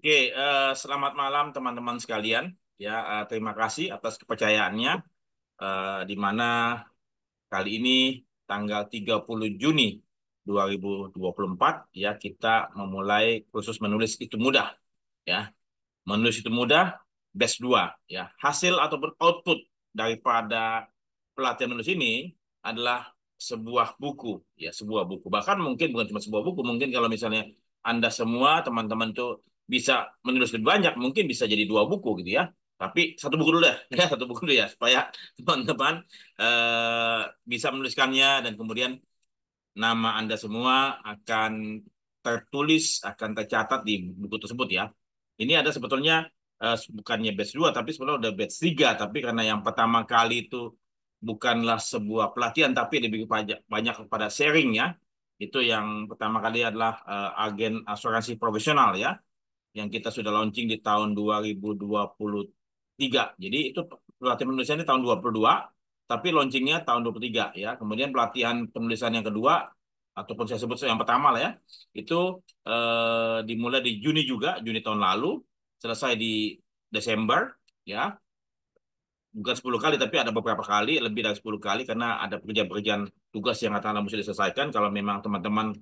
Oke, selamat malam teman-teman sekalian. Ya, terima kasih atas kepercayaannya. Di mana kali ini tanggal 30 Juni 2024 ya kita memulai kursus menulis itu mudah. Ya, menulis itu mudah, batch 2. Ya, hasil ataupun output daripada pelatihan menulis ini adalah sebuah buku. Ya, sebuah buku. Bahkan mungkin bukan cuma sebuah buku, mungkin kalau misalnya Anda semua teman-teman tuh bisa menulis lebih banyak, mungkin bisa jadi 2 buku gitu ya. Tapi satu buku dulu deh, ya satu buku dulu ya, supaya teman-teman bisa menuliskannya dan kemudian nama Anda semua akan tertulis, akan tercatat di buku tersebut ya. Ini ada sebetulnya bukannya batch 2 tapi sebenarnya udah batch 3, tapi karena yang pertama kali itu bukanlah sebuah pelatihan tapi lebih banyak banyak kepada sharing ya. Itu yang pertama kali adalah agen asuransi profesional ya, yang kita sudah launching di tahun 2023. Jadi itu pelatihan penulisan di tahun 22, tapi launchingnya tahun 23 ya. Kemudian pelatihan penulisan yang kedua, ataupun saya sebut yang pertama lah ya, itu dimulai di Juni juga, Juni tahun lalu, selesai di Desember ya. Bukan 10 kali, tapi ada beberapa kali, lebih dari 10 kali, karena ada pekerjaan-pekerjaan tugas yang katakanlah mesti diselesaikan. Kalau memang teman-teman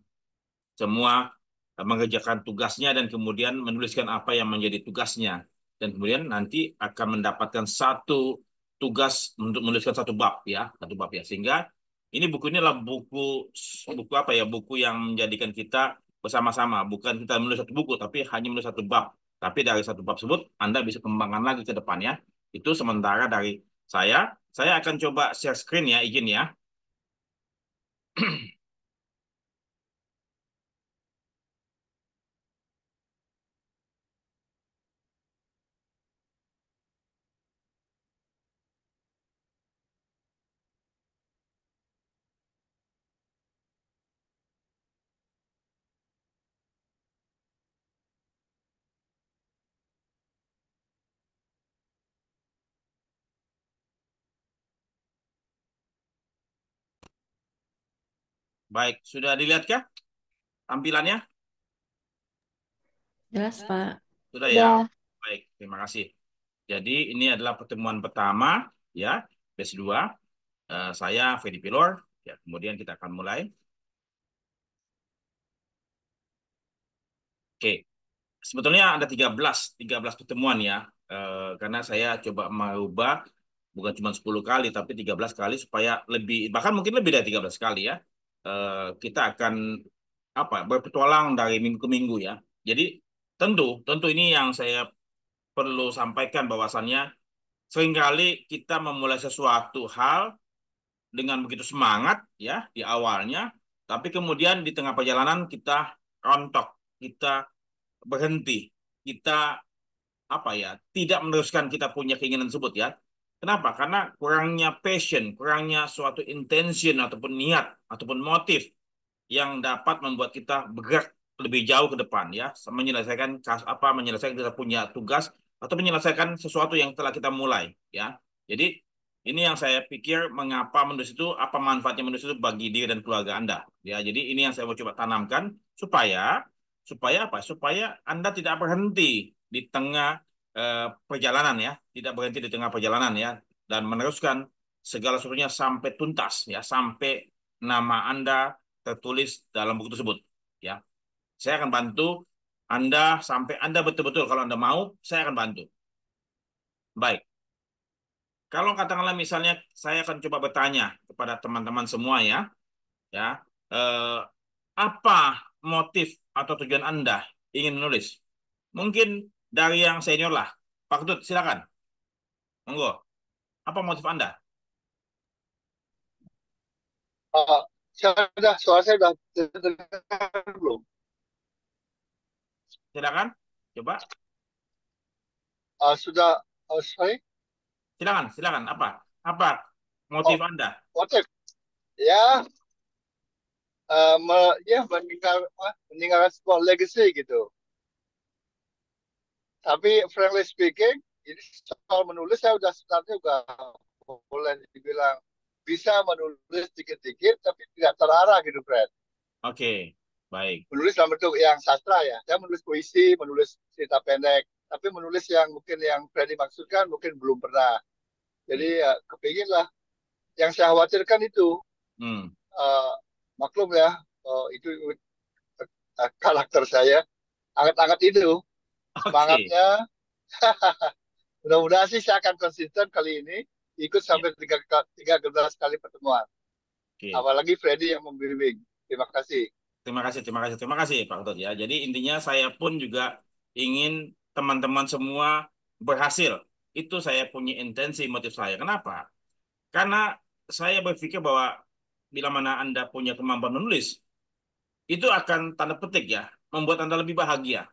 semua mengerjakan tugasnya dan kemudian menuliskan apa yang menjadi tugasnya, dan kemudian nanti akan mendapatkan satu tugas untuk menuliskan satu bab ya, sehingga ini buku ini adalah buku buku apa ya, buku yang menjadikan kita bersama-sama, bukan kita menulis satu buku tapi hanya menulis satu bab, tapi dari satu bab tersebut Anda bisa kembangkan lagi ke depannya. Itu sementara dari saya akan coba share screen ya, izin ya. Baik, sudah dilihatkah tampilannya? Jelas, Pak. Sudah ya. Udah. Baik, terima kasih. Jadi ini adalah pertemuan pertama ya, batch 2. Saya Fedi Pilor. Ya, kemudian kita akan mulai. Oke, sebetulnya ada 13 pertemuan ya. Karena saya coba merubah bukan cuma 10 kali tapi 13 kali supaya lebih, bahkan mungkin lebih dari 13 kali ya. Kita akan berpetualang dari minggu ke minggu ya. Jadi tentu tentu ini yang saya perlu sampaikan bahwasannya seringkali kita memulai sesuatu hal dengan begitu semangat ya di awalnya, tapi kemudian di tengah perjalanan kita rontok, kita berhenti, kita tidak meneruskan kita punya keinginan tersebut ya. Kenapa? Karena kurangnya passion, kurangnya suatu intention ataupun niat ataupun motif yang dapat membuat kita bergerak lebih jauh ke depan ya, menyelesaikan kita punya tugas atau menyelesaikan sesuatu yang telah kita mulai ya. Jadi ini yang saya pikir, mengapa menulis itu, apa manfaatnya menulis itu bagi diri dan keluarga Anda ya. Jadi ini yang saya mau coba tanamkan supaya supaya apa? Supaya Anda tidak berhenti di tengah perjalanan ya, tidak berhenti di tengah perjalanan ya, dan meneruskan segala sesuatunya sampai tuntas ya, sampai nama Anda tertulis dalam buku tersebut ya. Saya akan bantu Anda sampai Anda betul-betul, kalau Anda mau, saya akan bantu. Baik. Kalau katakanlah misalnya saya akan coba bertanya kepada teman-teman semua ya, ya, eh, apa motif atau tujuan Anda ingin menulis? Mungkin dari yang senior lah. Pak Ketut, silakan. Monggo. Apa motif Anda? Uh, suara saya udah terdengar belum? Silakan. Coba. Sudah, sorry. Silakan, silakan. Apa motif Oh, Anda? motif. Ya, ya meninggalkan sebuah legacy gitu. Tapi frankly speaking, ini soal menulis saya udah sebenarnya juga boleh dibilang bisa menulis dikit-dikit, tapi tidak terarah gitu, Fred. Oke. baik. Menulis dalam bentuk yang sastra ya. Saya menulis puisi, menulis cerita pendek. Tapi menulis yang mungkin yang Freddy maksudkan mungkin belum pernah. Oke. Jadi ya kepingin lah. Yang saya khawatirkan itu Hmm, uh, maklum ya, itu karakter saya. Anget-anget itu oke. semangatnya. Mudah-mudahan sih saya akan konsisten kali ini ikut Ya, sampai 13 kali pertemuan. oke. Apalagi Freddy yang membimbing. Terima kasih. Terima kasih Pak Utut ya. Jadi intinya saya pun juga ingin teman-teman semua berhasil. Itu saya punya intensi motif saya. Kenapa? Karena saya berpikir bahwa bila mana Anda punya kemampuan menulis, itu akan tanda petik ya, membuat Anda lebih bahagia.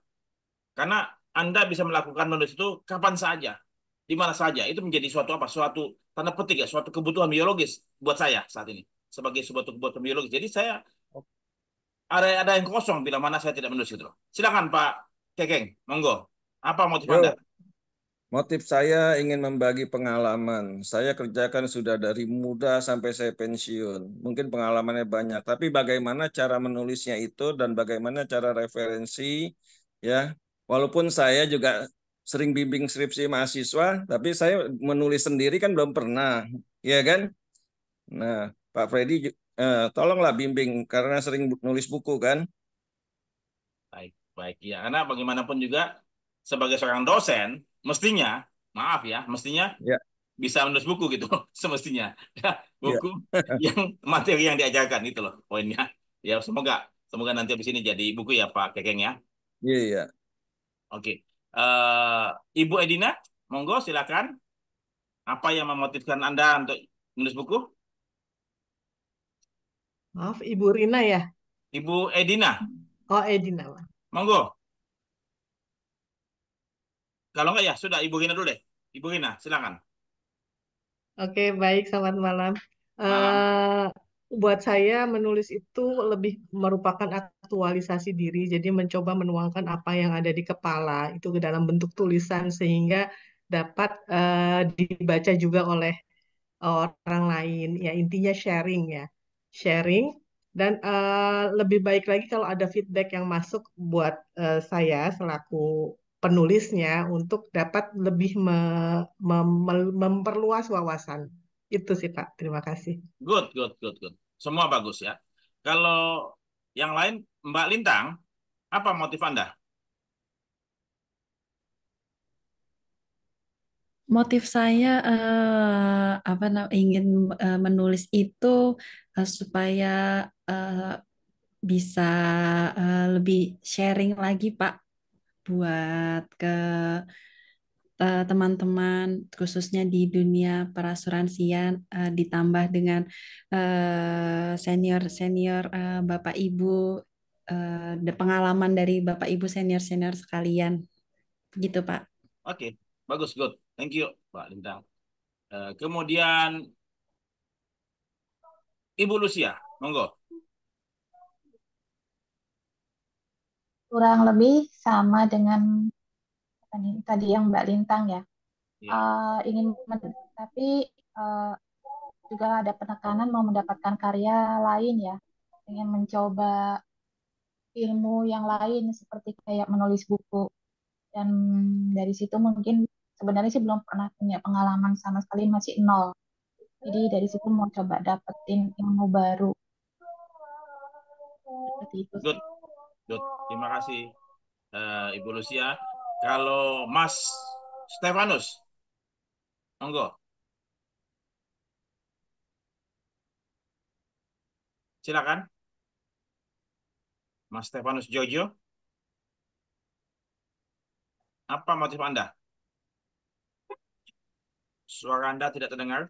Karena Anda bisa melakukan menulis itu kapan saja, di mana saja. Itu menjadi suatu apa? Suatu tanda petik ya, suatu kebutuhan biologis buat saya saat ini sebagai suatu kebutuhan biologis. Jadi saya ada yang kosong bila mana saya tidak menulis gitu loh. Silakan Pak Kekeng, monggo. Apa motif Anda? Yo, motif saya ingin membagi pengalaman. Saya kerjakan sudah dari muda sampai saya pensiun. Mungkin pengalamannya banyak, tapi bagaimana cara menulisnya itu dan bagaimana cara referensi, ya. Walaupun saya juga sering bimbing skripsi mahasiswa, tapi saya menulis sendiri kan belum pernah, ya kan? Nah, Pak Freddy, tolonglah bimbing karena sering nulis buku kan? Baik, baik ya. Karena bagaimanapun juga sebagai seorang dosen, mestinya, maaf ya, mestinya Ya, bisa menulis buku gitu, semestinya. Ya, ya, buku yang materi yang diajarkan itu loh poinnya. Ya, semoga semoga nanti habis ini jadi buku ya Pak Kekeng ya. iya, iya. Oke. Ibu Edina, monggo silakan. Apa yang memotivasi Anda untuk menulis buku? Maaf, Ibu Rina ya? Ibu Edina, Oh, Edina. monggo. Kalau enggak ya sudah Ibu Rina dulu deh. Ibu Rina, silakan. Oke, baik. Selamat malam. Malam. eh Buat saya menulis itu lebih merupakan aktualisasi diri. Jadi mencoba menuangkan apa yang ada di kepala itu ke dalam bentuk tulisan sehingga dapat dibaca juga oleh orang lain. Ya, intinya sharing ya. Sharing dan lebih baik lagi kalau ada feedback yang masuk buat saya selaku penulisnya untuk dapat lebih memperluas wawasan. Itu sih, Pak. Terima kasih. Good, good, good, good. Semua bagus ya. Kalau yang lain, Mbak Lintang, apa motif Anda? Motif saya ingin menulis itu supaya eh, bisa lebih sharing lagi Pak buat ke teman-teman khususnya di dunia perasuransian ditambah dengan senior-senior Bapak Ibu pengalaman dari Bapak Ibu senior-senior sekalian gitu Pak. Oke, bagus, good. Thank you, Mbak Lintang. Kemudian Ibu Lucia, monggo. Kurang lebih sama dengan apa nih, tadi yang Mbak Lintang ya. Ya, Ingin tapi eh, juga ada penekanan mau mendapatkan karya lain ya. Ingin mencoba ilmu yang lain seperti kayak menulis buku dan dari situ mungkin sebenarnya sih belum pernah punya pengalaman sama sekali masih nol. Jadi dari situ mau coba dapetin ilmu baru seperti itu good, sih. good. Terima kasih, Ibu Lucia. Kalau Mas Stefanus, monggo. Silakan, Mas Stefanus Jojo. Apa motif Anda? Suara Anda tidak terdengar?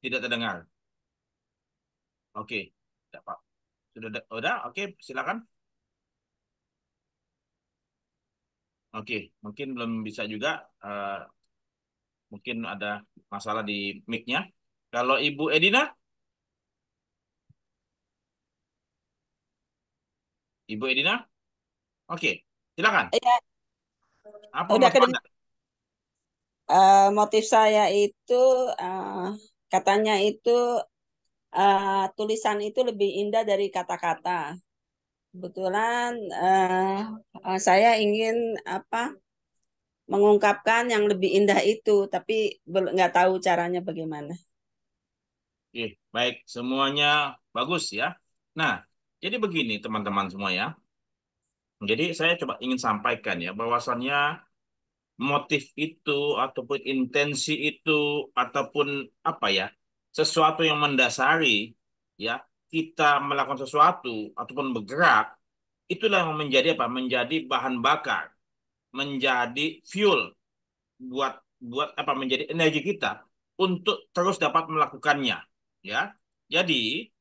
Tidak terdengar. Oke, tidak Pak. Sudah, oke, silakan. Oke, mungkin belum bisa juga. Mungkin ada masalah di mic-nya. Kalau Ibu Edina, Ibu Edina, oke, silakan. Ya, Apa udah motif Anda? kedengar. Motif saya itu katanya itu tulisan itu lebih indah dari kata-kata. Kebetulan saya ingin mengungkapkan yang lebih indah itu, tapi nggak tahu caranya bagaimana. Oke, baik, semuanya bagus ya. Nah, jadi begini teman-teman semua ya. Jadi saya coba ingin sampaikan ya bahwasannya motif itu ataupun intensi itu ataupun apa ya, sesuatu yang mendasari ya kita melakukan sesuatu ataupun bergerak, itulah yang menjadi apa? Menjadi bahan bakar, menjadi fuel buat buat apa? Menjadi energi kita untuk terus dapat melakukannya ya. Jadi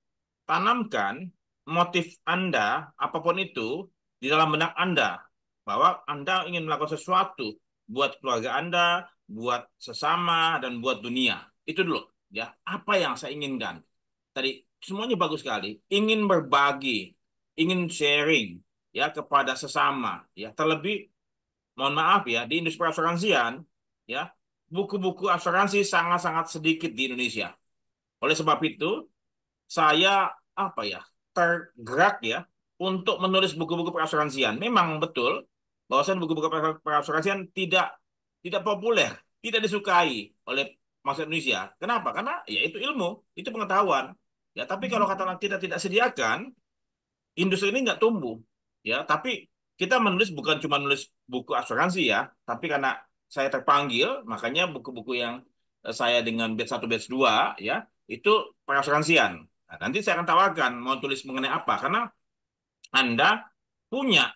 tanamkan motif Anda, apapun itu, di dalam benak Anda. Bahwa Anda ingin melakukan sesuatu buat keluarga Anda, buat sesama, dan buat dunia. Itu dulu. Ya, apa yang saya inginkan. Tadi, semuanya bagus sekali. Ingin berbagi, ingin sharing ya kepada sesama. Ya, terlebih, mohon maaf ya, di industri asuransian, ya, buku-buku asuransi sangat-sangat sedikit di Indonesia. Oleh sebab itu, saya apa ya tergerak ya untuk menulis buku-buku perasuransian. Memang betul bahwasan buku-buku perasuransian tidak populer, tidak disukai oleh masyarakat Indonesia. Kenapa? Karena ya itu ilmu, itu pengetahuan. Ya, tapi kalau katakanlah kita tidak sediakan, industri ini nggak tumbuh. Ya, tapi kita menulis bukan cuma nulis buku asuransi ya, tapi karena saya terpanggil, makanya buku-buku yang saya dengan batch 1, batch 2 ya, itu perasuransian. Nah, nanti saya akan tawarkan mau tulis mengenai apa, karena Anda punya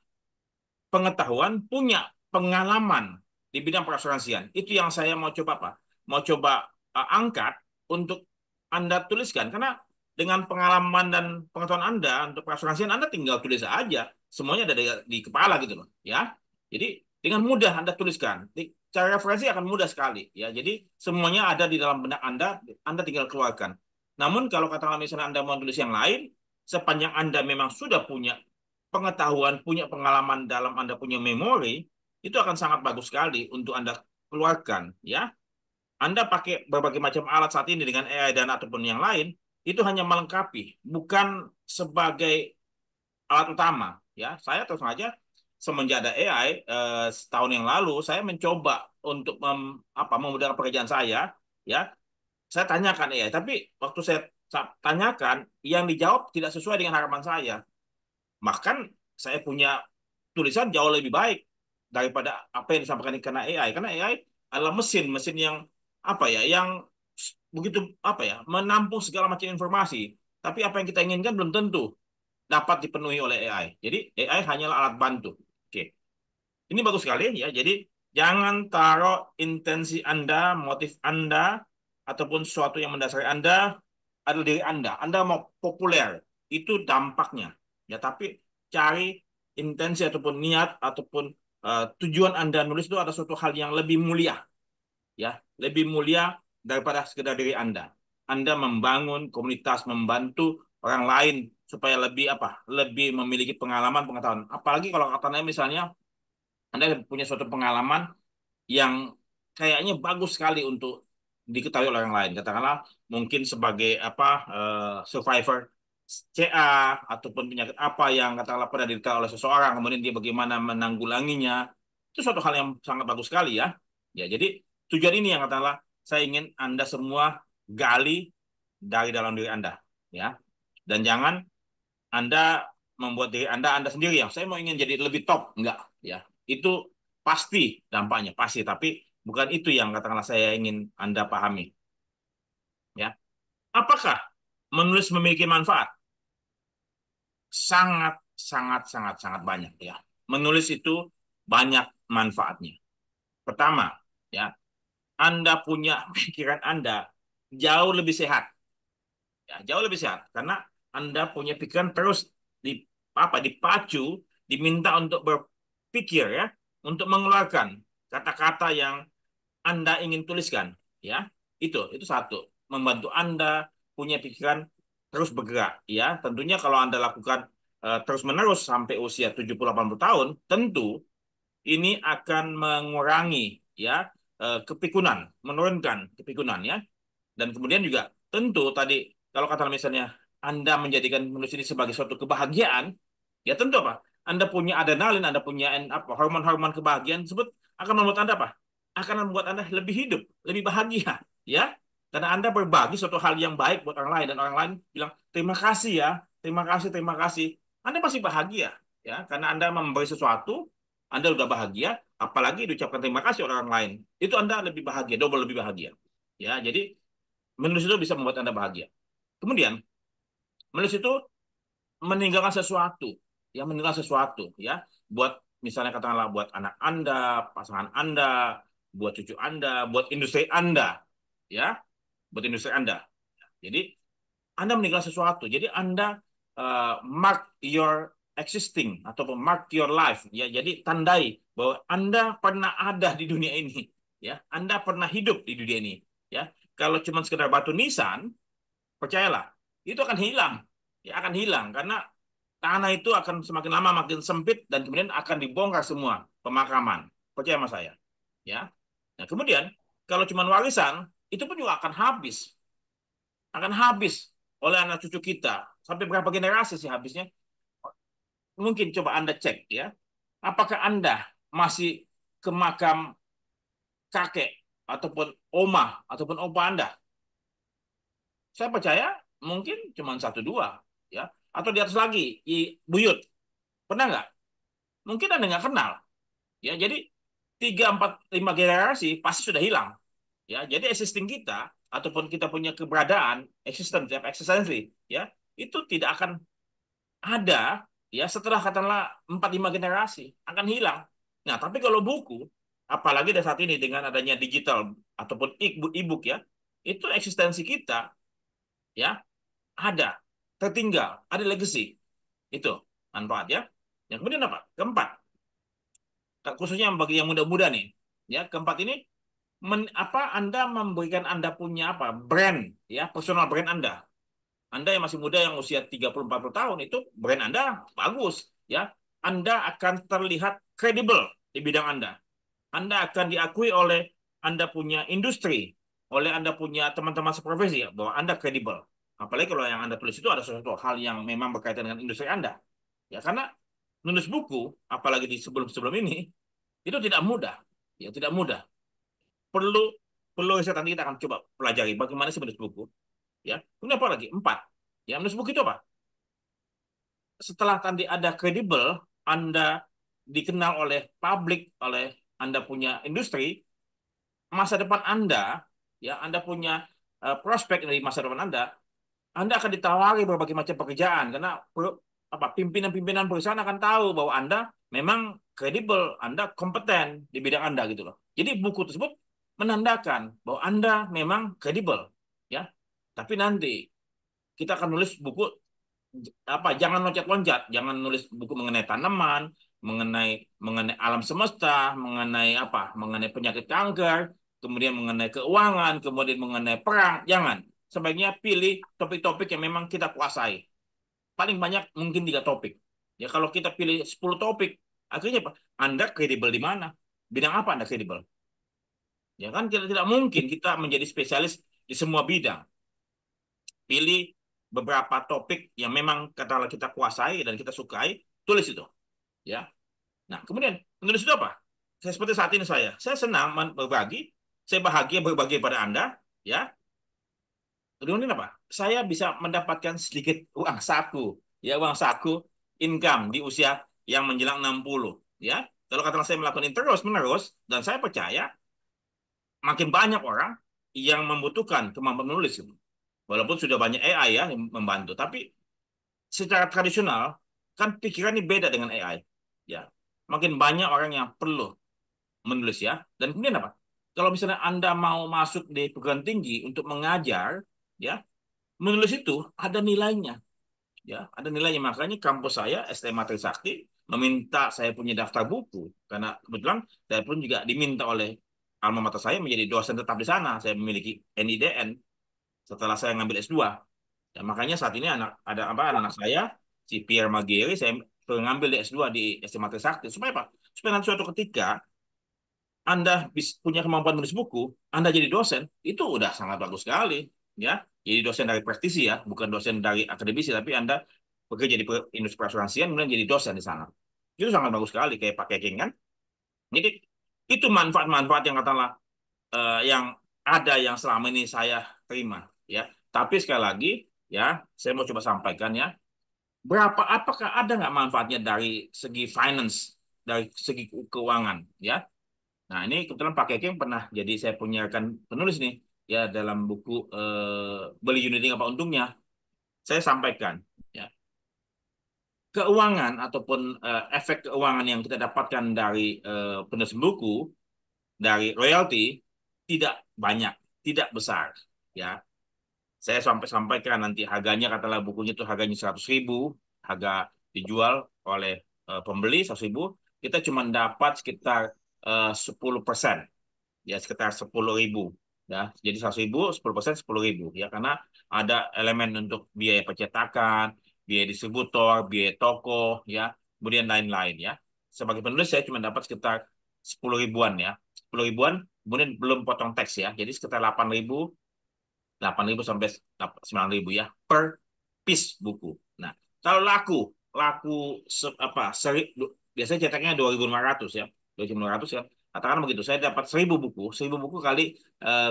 pengetahuan, punya pengalaman di bidang perasuransian. Itu yang saya mau coba apa? Mau coba angkat untuk Anda tuliskan. Karena dengan pengalaman dan pengetahuan Anda untuk perasuransian, Anda tinggal tulis aja. Semuanya ada di kepala gitu loh. Ya. Jadi dengan mudah Anda tuliskan. Cara referensi akan mudah sekali. Ya. Jadi semuanya ada di dalam benak Anda tinggal keluarkan. Namun kalau katakanlah misalnya Anda mau tulis yang lain, sepanjang Anda memang sudah punya pengetahuan, punya pengalaman dalam Anda punya memori, itu akan sangat bagus sekali untuk Anda keluarkan. Ya, Anda pakai berbagai macam alat saat ini dengan AI dan ataupun yang lain, itu hanya melengkapi, bukan sebagai alat utama. Ya, saya terus saja semenjak ada AI setahun yang lalu, saya mencoba untuk memudahkan pekerjaan saya. Ya, saya tanyakan AI, tapi waktu saya tanyakan, yang dijawab tidak sesuai dengan harapan saya. Bahkan saya punya tulisan jauh lebih baik daripada apa yang disampaikan karena AI. Karena AI adalah mesin yang apa ya, yang begitu apa ya, menampung segala macam informasi. Tapi apa yang kita inginkan belum tentu dapat dipenuhi oleh AI. Jadi AI hanyalah alat bantu. Oke, ini bagus sekali ya. Jadi jangan taruh intensi Anda, motif Anda, ataupun sesuatu yang mendasari Anda adalah diri Anda. Anda mau populer, itu dampaknya. Ya, tapi cari intensi ataupun niat ataupun tujuan Anda nulis itu ada suatu hal yang lebih mulia. Ya, lebih mulia daripada sekedar diri Anda. Anda membangun komunitas, membantu orang lain supaya lebih apa? Lebih memiliki pengalaman, pengetahuan. Apalagi kalau katanya misalnya Anda punya suatu pengalaman yang kayaknya bagus sekali untuk diketahui oleh orang lain. Katakanlah mungkin sebagai apa survivor CA ataupun penyakit apa yang katakanlah pernah diderita oleh seseorang, kemudian dia bagaimana menanggulanginya. Itu suatu hal yang sangat bagus sekali ya. Ya, jadi tujuan ini yang katakanlah saya ingin Anda semua gali dari dalam diri Anda, ya. Dan jangan Anda membuat diri Anda sendiri yang saya mau ingin jadi lebih top, enggak, ya. Itu pasti dampaknya, pasti, tapi bukan itu yang katakanlah saya ingin Anda pahami. Ya. Apakah menulis memiliki manfaat? Sangat, sangat, sangat, sangat banyak ya. Menulis itu banyak manfaatnya. Pertama, ya, Anda punya pikiran Anda jauh lebih sehat. Ya, jauh lebih sehat karena Anda punya pikiran terus dipacu, diminta untuk berpikir ya, untuk mengeluarkan kata-kata yang Anda ingin tuliskan, ya. Itu satu, membantu Anda punya pikiran terus bergerak, ya. Tentunya kalau Anda lakukan terus-menerus sampai usia 70-80 tahun, tentu ini akan mengurangi ya kepikunan, menurunkan kepikunan ya. Dan kemudian juga tentu tadi kalau kata misalnya Anda menjadikan menulis ini sebagai suatu kebahagiaan, ya tentu apa? Anda punya adrenalin, Anda punya apa hormon-hormon kebahagiaan tersebut akan membuat Anda apa? Akan membuat Anda lebih hidup, lebih bahagia, ya. Karena Anda berbagi suatu hal yang baik buat orang lain dan orang lain bilang terima kasih ya, terima kasih, terima kasih. Anda pasti bahagia, ya, karena Anda memberi sesuatu, Anda udah bahagia, apalagi diucapkan terima kasih orang lain. Itu Anda lebih bahagia, double lebih bahagia. Ya, jadi menulis itu bisa membuat Anda bahagia. Kemudian, menulis itu meninggalkan sesuatu, ya meninggalkan sesuatu, ya buat misalnya katakanlah buat anak Anda, pasangan Anda, buat cucu Anda, buat industri Anda, ya, buat industri Anda. Jadi Anda meninggalkan sesuatu. Jadi Anda mark your existing ataupun mark your life, ya. Jadi tandai bahwa Anda pernah ada di dunia ini, ya. Anda pernah hidup di dunia ini, ya. Kalau cuma sekedar batu nisan, percayalah, itu akan hilang. Ya, akan hilang karena tanah itu akan semakin lama makin sempit dan kemudian akan dibongkar semua pemakaman. Percaya sama saya. Ya. Nah, kemudian kalau cuma warisan, itu pun juga akan habis. Akan habis oleh anak cucu kita. Sampai berapa generasi sih habisnya? Mungkin coba Anda cek ya. Apakah Anda masih ke makam kakek ataupun oma ataupun opa Anda? Saya percaya mungkin cuma satu dua, ya, atau di atas lagi, buyut. Pernah nggak? Mungkin Anda nggak kenal, ya. Jadi 3, 4, 5 generasi pasti sudah hilang, ya. Jadi existing kita ataupun kita punya keberadaan, eksistensi, ya, itu tidak akan ada, ya, setelah katakanlah 4, 5 generasi akan hilang. Nah, tapi kalau buku, apalagi dari saat ini dengan adanya digital ataupun e-book, ya, itu eksistensi kita, ya, ada, tertinggal, ada legacy. Itu manfaat, ya. Yang kemudian apa? Keempat, khususnya bagi yang muda-muda nih, ya, keempat ini Anda memberikan Anda punya apa? Brand, ya, personal brand Anda. Anda yang masih muda yang usia 30-40 tahun itu brand Anda bagus, ya. Anda akan terlihat kredibel di bidang Anda. Anda akan diakui oleh Anda punya industri, oleh Anda punya teman-teman seprofesi, ya, bahwa Anda kredibel. Apalagi kalau yang Anda tulis itu ada sesuatu hal yang memang berkaitan dengan industri Anda. Ya, karena menulis buku, apalagi di sebelum-sebelum ini, itu tidak mudah. Ya, tidak mudah. Perlu perlu riset, nanti kita akan coba pelajari bagaimana sih menulis buku. Ya, kemudian apa lagi? 4. Ya, menulis buku itu apa? Setelah tadi ada kredibel, Anda dikenal oleh publik, oleh Anda punya industri, masa depan Anda, ya, Anda punya prospek dari masa depan Anda akan ditawari berbagai macam pekerjaan karena apa pimpinan-pimpinan perusahaan akan tahu bahwa Anda memang kredibel, Anda kompeten di bidang Anda gitu loh. Jadi buku tersebut menandakan bahwa Anda memang kredibel, ya. Tapi nanti kita akan nulis buku apa, jangan loncat-loncat, jangan nulis buku mengenai tanaman, mengenai mengenai alam semesta, mengenai apa, mengenai penyakit kanker, kemudian mengenai keuangan, kemudian mengenai perang. Jangan. Sebaiknya pilih topik-topik yang memang kita kuasai. Paling banyak mungkin 3 topik. Ya, kalau kita pilih 10 topik, akhirnya apa? Anda kredibel di mana? Bidang apa Anda kredibel? Ya kan tidak mungkin kita menjadi spesialis di semua bidang. Pilih beberapa topik yang memang katakanlah kita kuasai dan kita sukai, tulis itu, ya. Nah, kemudian menulis itu apa? Saya seperti saat ini saya senang berbagi, saya bahagia berbagi pada Anda, ya. Kemudian apa? Saya bisa mendapatkan sedikit uang saku, ya, uang saku income di usia yang menjelang 60, ya. Kalau katakanlah saya melakukan ini terus-menerus dan saya percaya makin banyak orang yang membutuhkan kemampuan menulis. Walaupun sudah banyak AI ya yang membantu, tapi secara tradisional kan pikiran ini beda dengan AI. Ya, makin banyak orang yang perlu menulis, ya. Dan kemudian apa? Kalau misalnya Anda mau masuk di perguruan tinggi untuk mengajar, ya, menulis itu ada nilainya, ya, ada nilainya. Makanya kampus saya STMA Trisakti meminta saya punya daftar buku karena kebetulan saya pun juga diminta oleh alma mater saya menjadi dosen tetap di sana. Saya memiliki NIDN setelah saya ngambil S2. Ya, makanya saat ini anak saya si Pierre Magere saya mengambil di S2 di SMA Trisakti supaya apa? Supaya nanti suatu ketika Anda punya kemampuan menulis buku, Anda jadi dosen, itu udah sangat bagus sekali. ya. Jadi dosen dari praktisi ya, bukan dosen dari akademisi, tapi Anda bekerja di industri perasuransian, kemudian jadi dosen di sana. Itu sangat bagus sekali, kayak Pak Keking kan. Jadi itu manfaat-manfaat yang katakanlah yang ada yang selama ini saya terima, ya. Tapi sekali lagi, ya, saya mau coba sampaikan ya, apakah ada nggak manfaatnya dari segi finance, dari segi keuangan, ya. Nah, ini kebetulan Pak Keking pernah jadi saya punya rekan penulis nih, ya, dalam buku Beli Unit Apa Untungnya, saya sampaikan, ya, keuangan ataupun efek keuangan yang kita dapatkan dari penulis buku, dari royalti, tidak banyak, tidak besar, ya. Saya sampai sampaikan nanti harganya, katalah bukunya itu harganya 100.000, harga dijual oleh pembeli 100.000, kita cuma dapat sekitar 10%, ya, sekitar 10.000, ya. Jadi 100.000, 10%, 10.000, ya, karena ada elemen untuk biaya percetakan, biaya distributor, biaya toko, ya, kemudian lain-lain, ya. Sebagai penulis saya cuma dapat sekitar 10.000-an, ya, 10.000-an, kemudian belum potong teks, ya, jadi sekitar 8.000 sampai 9.000, ya, per piece buku. Nah, kalau laku laku biasanya cetaknya 2.500, ya, 2.500, ya, katakan begitu, saya dapat 1.000 buku kali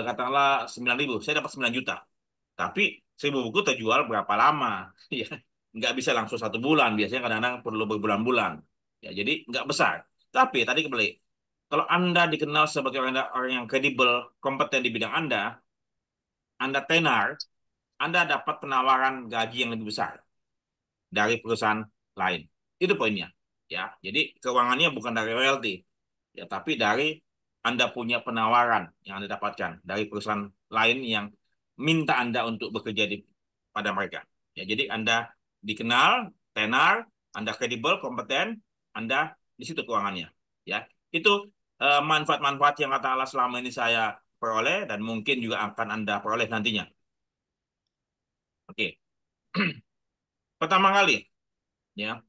katakanlah 9.000, saya dapat 9 juta. Tapi 1.000 buku terjual berapa lama? Ya, nggak bisa langsung 1 bulan, biasanya kadang-kadang perlu berbulan-bulan, ya, jadi nggak besar. Tapi tadi kembali, kalau Anda dikenal sebagai orang yang kredibel, kompeten di bidang Anda tenar, Anda dapat penawaran gaji yang lebih besar dari perusahaan lain. Itu poinnya. Ya, jadi keuangannya bukan dari royalti, ya, tapi dari Anda punya penawaran yang Anda dapatkan dari perusahaan lain yang minta Anda untuk bekerja pada mereka. Ya, jadi Anda dikenal, tenar, Anda kredibel, kompeten, Anda di situ keuangannya. Ya, itu manfaat-manfaat yang katakanlah selama ini saya peroleh dan mungkin juga akan Anda peroleh nantinya. Oke. Pertama kali, ya,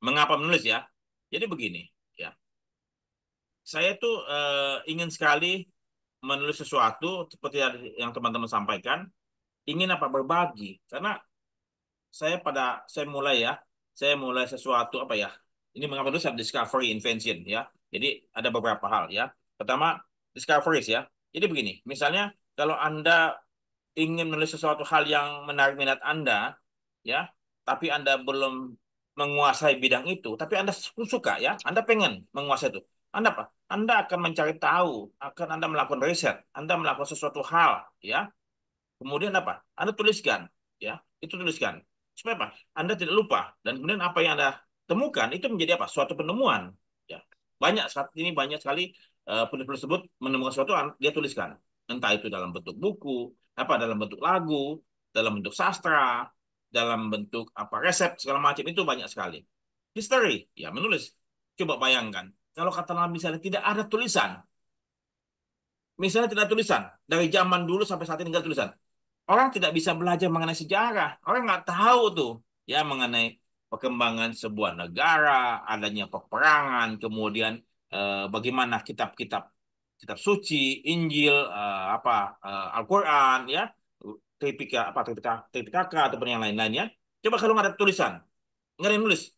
mengapa menulis, ya? Jadi begini, ya. Saya tuh ingin sekali menulis sesuatu seperti yang teman-teman sampaikan, ingin apa, berbagi. Karena saya mulai sesuatu apa ya? Ini mengapa menulis, discovery, invention, ya. Jadi ada beberapa hal, ya. Pertama, discoveries, ya. Jadi begini, misalnya kalau Anda ingin menulis sesuatu hal yang menarik minat Anda, ya, tapi Anda belum menguasai bidang itu, tapi Anda suka, ya, Anda pengen menguasai itu. Anda apa? Anda akan mencari tahu, akan Anda melakukan riset, Anda melakukan sesuatu hal, ya. Kemudian apa? Anda tuliskan, ya, itu tuliskan. Supaya apa? Anda tidak lupa, dan kemudian apa yang Anda temukan itu menjadi apa? Suatu penemuan, ya. Saat ini banyak sekali penulis tersebut menemukan sesuatu, dia tuliskan. Entah itu dalam bentuk buku, apa dalam bentuk lagu, dalam bentuk sastra, dalam bentuk apa resep segala macam, itu banyak sekali. History, ya, menulis. Coba bayangkan, kalau kata misalnya tidak ada tulisan, misalnya tidak ada tulisan dari zaman dulu sampai saat ini, nggak ada tulisan, orang tidak bisa belajar mengenai sejarah. Orang nggak tahu tuh, ya, mengenai perkembangan sebuah negara, adanya peperangan, kemudian bagaimana kitab suci, Injil, Al-Quran, ya, Tripitaka ataupun yang lain-lainnya. Coba kalau nggak ada tulisan, nggak ada yang nulis.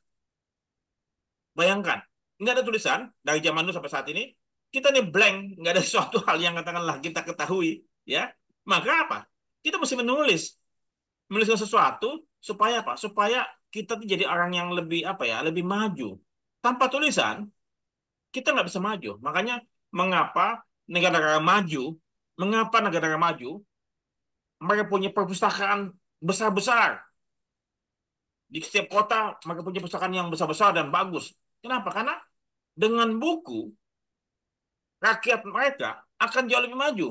Bayangkan, nggak ada tulisan dari zaman dulu sampai saat ini, kita nih blank, nggak ada suatu hal yang katakanlah kita ketahui, ya. Maka apa? Kita mesti menuliskan sesuatu supaya apa? Supaya kita tuh jadi orang yang lebih apa ya, lebih maju. Tanpa tulisan kita nggak bisa maju. Makanya mengapa negara-negara maju, mengapa negara-negara maju mereka punya perpustakaan besar-besar di setiap kota, mereka punya perpustakaan yang besar-besar dan bagus. Kenapa? Karena dengan buku rakyat mereka akan jauh lebih maju.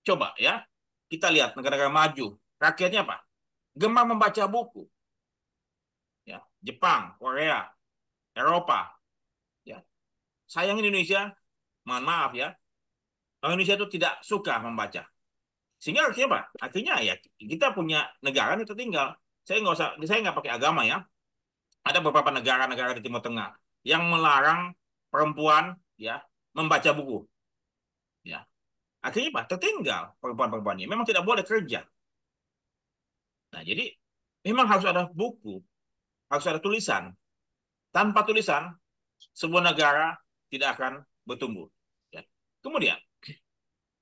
Coba, ya, kita lihat negara-negara maju, rakyatnya apa? Gemar membaca buku, ya. Jepang, Korea, Eropa, ya. Sayang Indonesia, mohon maaf, ya, orang Indonesia itu tidak suka membaca. Sehingga akhirnya apa? Akhirnya ya kita punya negara yang tertinggal. Saya nggak pakai agama, ya. Ada beberapa negara-negara di Timur Tengah yang melarang perempuan, ya, membaca buku, ya. Akhirnya apa? Tertinggal perempuan-perempuan ini. Memang tidak boleh kerja. Nah, jadi memang harus ada buku, harus ada tulisan. Tanpa tulisan, sebuah negara tidak akan bertumbuh. Ya. Kemudian,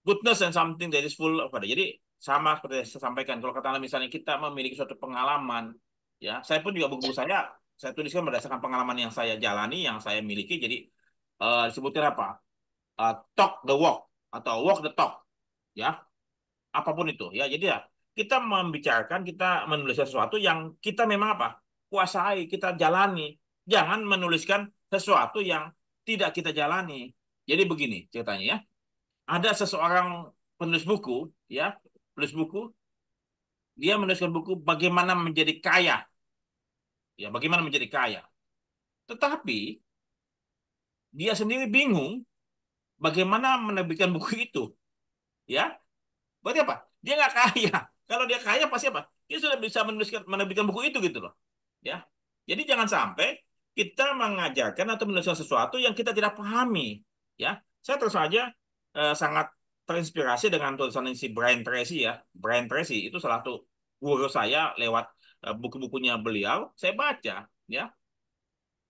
goodness and something that is full of ada. Jadi sama seperti yang saya sampaikan, kalau katakanlah misalnya kita memiliki suatu pengalaman, ya, saya pun juga buku saya tuliskan berdasarkan pengalaman yang saya jalani, yang saya miliki. Jadi disebutkan apa? Talk the walk atau walk the talk, ya, apapun itu, ya. Jadi ya kita membicarakan, kita menuliskan sesuatu yang kita memang apa? Kuasai, kita jalani. Jangan menuliskan sesuatu yang tidak kita jalani. Jadi begini ceritanya ya. Ada seseorang penulis buku, ya, penulis buku, dia menuliskan buku bagaimana menjadi kaya, ya, bagaimana menjadi kaya. Tetapi dia sendiri bingung bagaimana menerbitkan buku itu, ya. Berarti apa? Dia nggak kaya. Kalau dia kaya pasti apa? Dia sudah bisa menerbitkan buku itu gitu loh, ya. Jadi jangan sampai kita mengajarkan atau menuliskan sesuatu yang kita tidak pahami, ya. Saya terus saja sangat terinspirasi dengan tulisan si Brian Tracy, ya. Brian Tracy itu salah satu guru saya lewat buku-bukunya beliau. Saya baca, ya,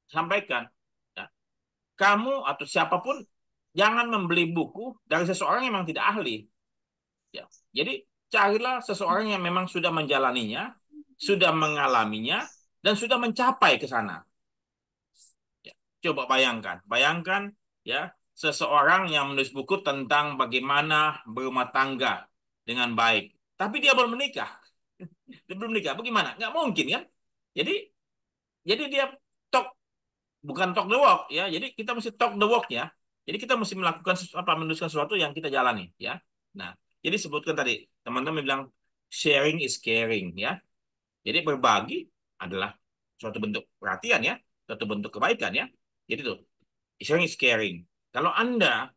sampaikan, ya, kamu atau siapapun jangan membeli buku dari seseorang yang memang tidak ahli, ya. Jadi carilah seseorang yang memang sudah menjalaninya, sudah mengalaminya, dan sudah mencapai ke sana. Ya. Coba bayangkan, bayangkan, ya, seseorang yang menulis buku tentang bagaimana berumah tangga dengan baik, tapi dia belum menikah. Dia belum menikah, bagaimana? Nggak mungkin kan? Jadi dia talk, bukan talk the walk, ya. Jadi kita mesti talk the walk, ya. Jadi kita mesti melakukan apa, menuliskan sesuatu yang kita jalani, ya. Nah, jadi sebutkan tadi teman-teman bilang sharing is caring, ya. Jadi berbagi adalah suatu bentuk perhatian, ya, suatu bentuk kebaikan, ya. Jadi tuh sharing is caring. Kalau Anda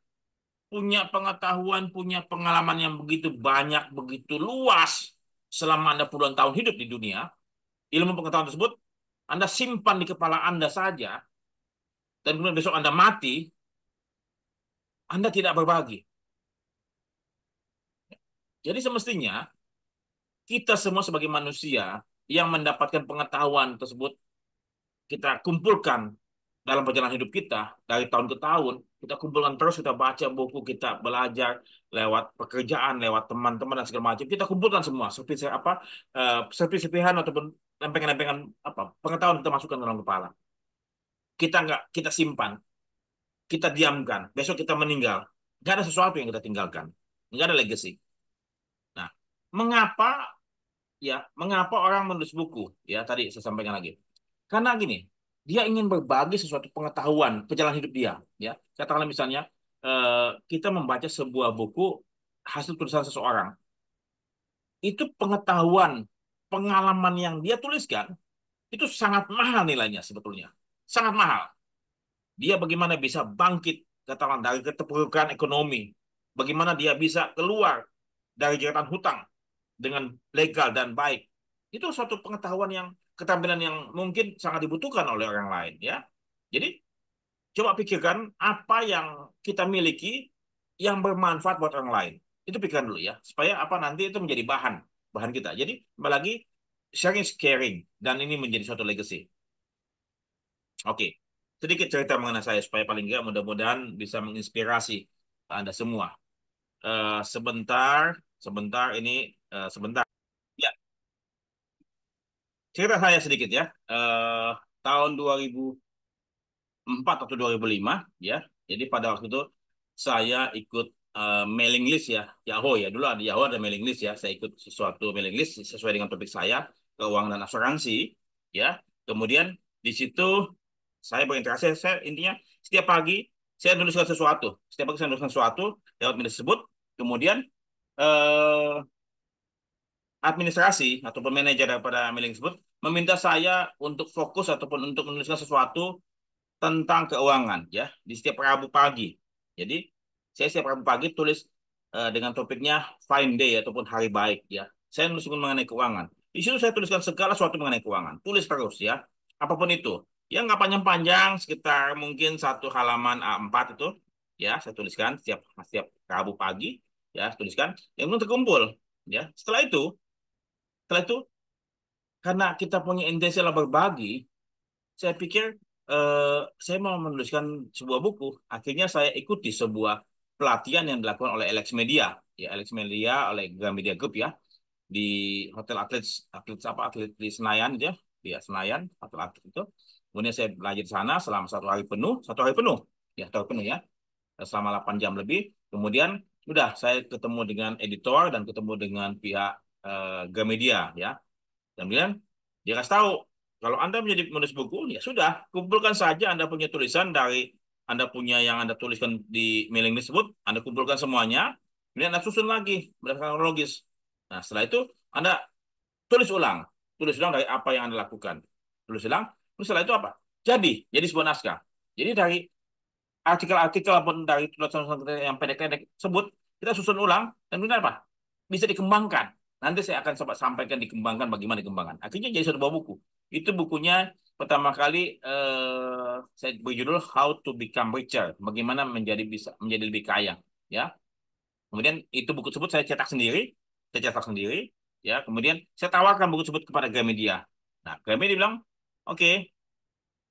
punya pengetahuan, punya pengalaman yang begitu banyak, begitu luas selama Anda puluhan tahun hidup di dunia, ilmu pengetahuan tersebut Anda simpan di kepala Anda saja, dan kemudian besok Anda mati, Anda tidak berbagi. Jadi semestinya kita semua sebagai manusia yang mendapatkan pengetahuan tersebut, kita kumpulkan dalam perjalanan hidup kita dari tahun ke tahun. Kita kumpulkan terus, kita baca buku, kita belajar lewat pekerjaan, lewat teman-teman dan segala macam. Kita kumpulkan semua seperti apa, serpi-serpihan ataupun lempengan-lempengan apa pengetahuan kita masukkan dalam kepala. Kita simpan, kita diamkan. Besok kita meninggal, nggak ada sesuatu yang kita tinggalkan, nggak ada legacy. Nah, mengapa orang menulis buku? Ya, tadi saya sampaikan lagi. Karena gini, dia ingin berbagi sesuatu pengetahuan perjalanan hidup dia. Ya, katakanlah misalnya kita membaca sebuah buku hasil tulisan seseorang, itu pengetahuan, pengalaman yang dia tuliskan itu sangat mahal nilainya sebetulnya, sangat mahal. Dia bagaimana bisa bangkit, katakanlah dari keterpurukan ekonomi, bagaimana dia bisa keluar dari jeratan hutang dengan legal dan baik. Itu suatu pengetahuan yang keterampilan yang mungkin sangat dibutuhkan oleh orang lain, ya. Jadi coba pikirkan apa yang kita miliki yang bermanfaat buat orang lain. Itu pikirkan dulu, ya, supaya apa nanti itu menjadi bahan kita. Jadi lagi sharing is caring, dan ini menjadi suatu legacy. Oke, sedikit cerita mengenai saya supaya paling nggak mudah-mudahan bisa menginspirasi Anda semua. Sebentar ini sebentar. Ya, cerita saya sedikit, ya. Tahun 2004 atau 2005, ya. Jadi pada waktu itu saya ikut mailing list, ya, Yahoo, ya. Dulu ada Yahoo, ada mailing list, ya. Saya ikut sesuatu mailing list sesuai dengan topik saya, keuangan dan asuransi, ya. Kemudian di situ saya berinteraksi, saya intinya setiap pagi saya nuliskan sesuatu. Setiap pagi saya nuliskan sesuatu lewat media tersebut. Kemudian eh, administrasi ataupun manajer daripada mailing tersebut meminta saya untuk fokus ataupun untuk menuliskan sesuatu tentang keuangan, ya, di setiap Rabu pagi. Jadi saya setiap Rabu pagi tulis dengan topiknya Fine Day ataupun hari baik, ya. Saya nulis mengenai keuangan. Di situ saya tuliskan segala sesuatu mengenai keuangan. Tulis terus, ya. Apapun itu. Ya nggak panjang-panjang, sekitar mungkin 1 halaman A4 itu, ya, saya tuliskan setiap Rabu pagi. ya tuliskan, yang belum terkumpul, ya. Setelah itu karena kita punya intensi lah berbagi, saya pikir saya mau menuliskan sebuah buku. Akhirnya saya ikuti sebuah pelatihan yang dilakukan oleh Alex Media, ya Alex Media oleh Gramedia Group ya di Hotel Atlet Atlet apa Atlet di Senayan ya, di Senayan Hotel Atlet itu. Kemudian saya belajar di sana selama 1 hari penuh, 1 hari penuh, ya 1 hari penuh ya, selama 8 jam lebih. Kemudian udah saya ketemu dengan editor dan ketemu dengan pihak Gramedia ya. Kemudian dia kasih tahu, kalau Anda menjadi penulis buku, ya sudah, kumpulkan saja Anda punya tulisan dari Anda punya yang Anda tuliskan di mailing list tersebut, Anda kumpulkan semuanya, kemudian Anda susun lagi berdasarkan kronologis. Nah, setelah itu Anda tulis ulang dari apa yang Anda lakukan. Tulis ulang, terus setelah itu apa? Jadi sebuah naskah. Jadi dari artikel-artikel ataupun dari tulisan yang pendek-pendek tersebut, kita susun ulang, dan kemudian apa? Bisa dikembangkan. Nanti saya akan coba sampaikan dikembangkan bagaimana dikembangkan. Akhirnya jadi satu buah buku. Itu bukunya pertama kali saya berjudul How to Become Richer, bagaimana menjadi lebih kaya, ya. Kemudian itu buku tersebut saya cetak sendiri, ya. Kemudian saya tawarkan buku tersebut kepada Gramedia. Nah, Gramedia bilang, oke,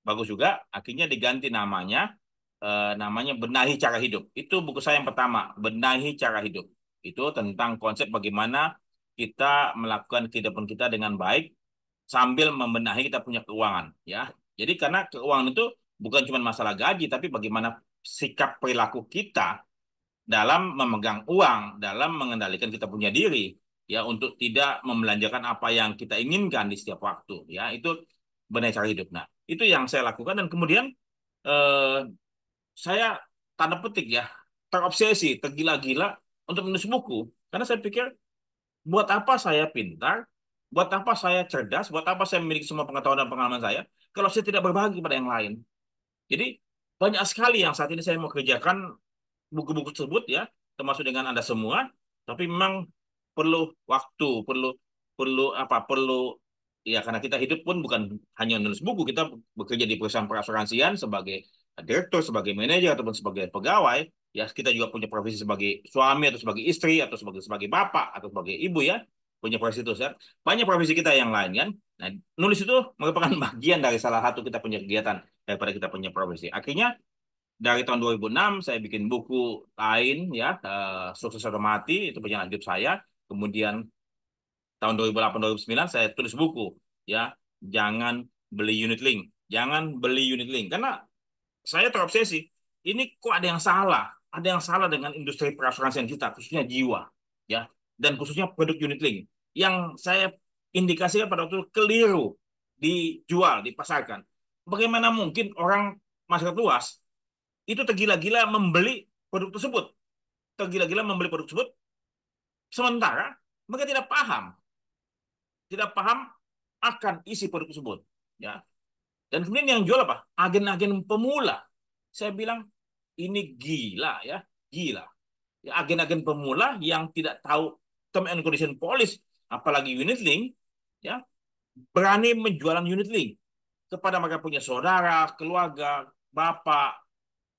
bagus juga. Akhirnya diganti namanya Benahi Cara Hidup. Itu buku saya yang pertama, Benahi Cara Hidup. Itu tentang konsep bagaimana kita melakukan kehidupan kita dengan baik sambil membenahi kita punya keuangan, ya. Jadi karena keuangan itu bukan cuma masalah gaji, tapi bagaimana sikap perilaku kita dalam memegang uang, dalam mengendalikan kita punya diri, ya, untuk tidak membelanjakan apa yang kita inginkan di setiap waktu, ya. Itu benahi cara hidup. Nah, itu yang saya lakukan dan kemudian eh, saya tanda petik ya terobsesi, tergila-gila untuk menulis buku karena saya pikir buat apa saya pintar, buat apa saya cerdas, buat apa saya memiliki semua pengetahuan dan pengalaman saya kalau saya tidak berbagi pada yang lain. Jadi banyak sekali yang saat ini saya mau kerjakan buku-buku tersebut ya, termasuk dengan Anda semua, tapi memang perlu waktu, perlu perlu apa? Perlu ya karena kita hidup pun bukan hanya nulis buku, kita bekerja di perusahaan perasuransian sebagai direktur, sebagai manajer ataupun sebagai pegawai, ya kita juga punya profesi sebagai suami atau sebagai istri atau sebagai bapak atau sebagai ibu ya, punya profesi itu ya. Banyak profesi kita yang lain kan. Nah, nulis itu merupakan bagian dari salah satu kita punya kegiatan daripada kita punya profesi. Akhirnya dari tahun 2006 saya bikin buku lain ya, Sukses atau Mati, itu perjalanan hidup saya. Kemudian tahun 2008-2009 saya tulis buku ya, jangan beli unit link, jangan beli unit link karena saya terobsesi. Ini kok ada yang salah dengan industri perasuransian kita, khususnya jiwa ya, dan khususnya produk unit link yang saya indikasikan pada waktu itu keliru dijual, dipasarkan. Bagaimana mungkin orang masyarakat luas itu tergila-gila membeli produk tersebut, sementara mereka tidak paham akan isi produk tersebut, ya. Dan kemudian yang jual apa? Agen-agen pemula. Saya bilang ini gila ya, gila. Ya, agen-agen pemula yang tidak tahu term and condition policy, apalagi unit link, ya, berani menjualan unit link kepada mereka punya saudara, keluarga, bapak,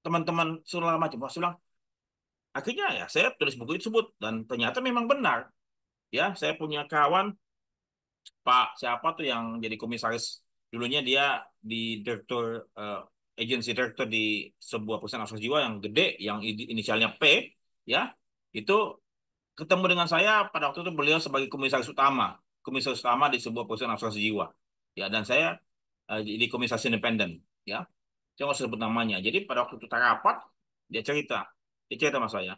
teman-teman segala macam. Saya bilang, akhirnya ya saya tulis buku tersebut dan ternyata memang benar. Ya, saya punya kawan Pak siapa tuh yang jadi komisaris dulunya dia di direktur agensi direktur di sebuah perusahaan asuransi jiwa yang gede yang inisialnya P ya. Itu ketemu dengan saya pada waktu itu beliau sebagai komisaris utama di sebuah perusahaan asuransi jiwa. Ya, dan saya di komisaris independen ya. Saya nggak usah sebut namanya. Jadi pada waktu itu kita rapat dia cerita sama saya,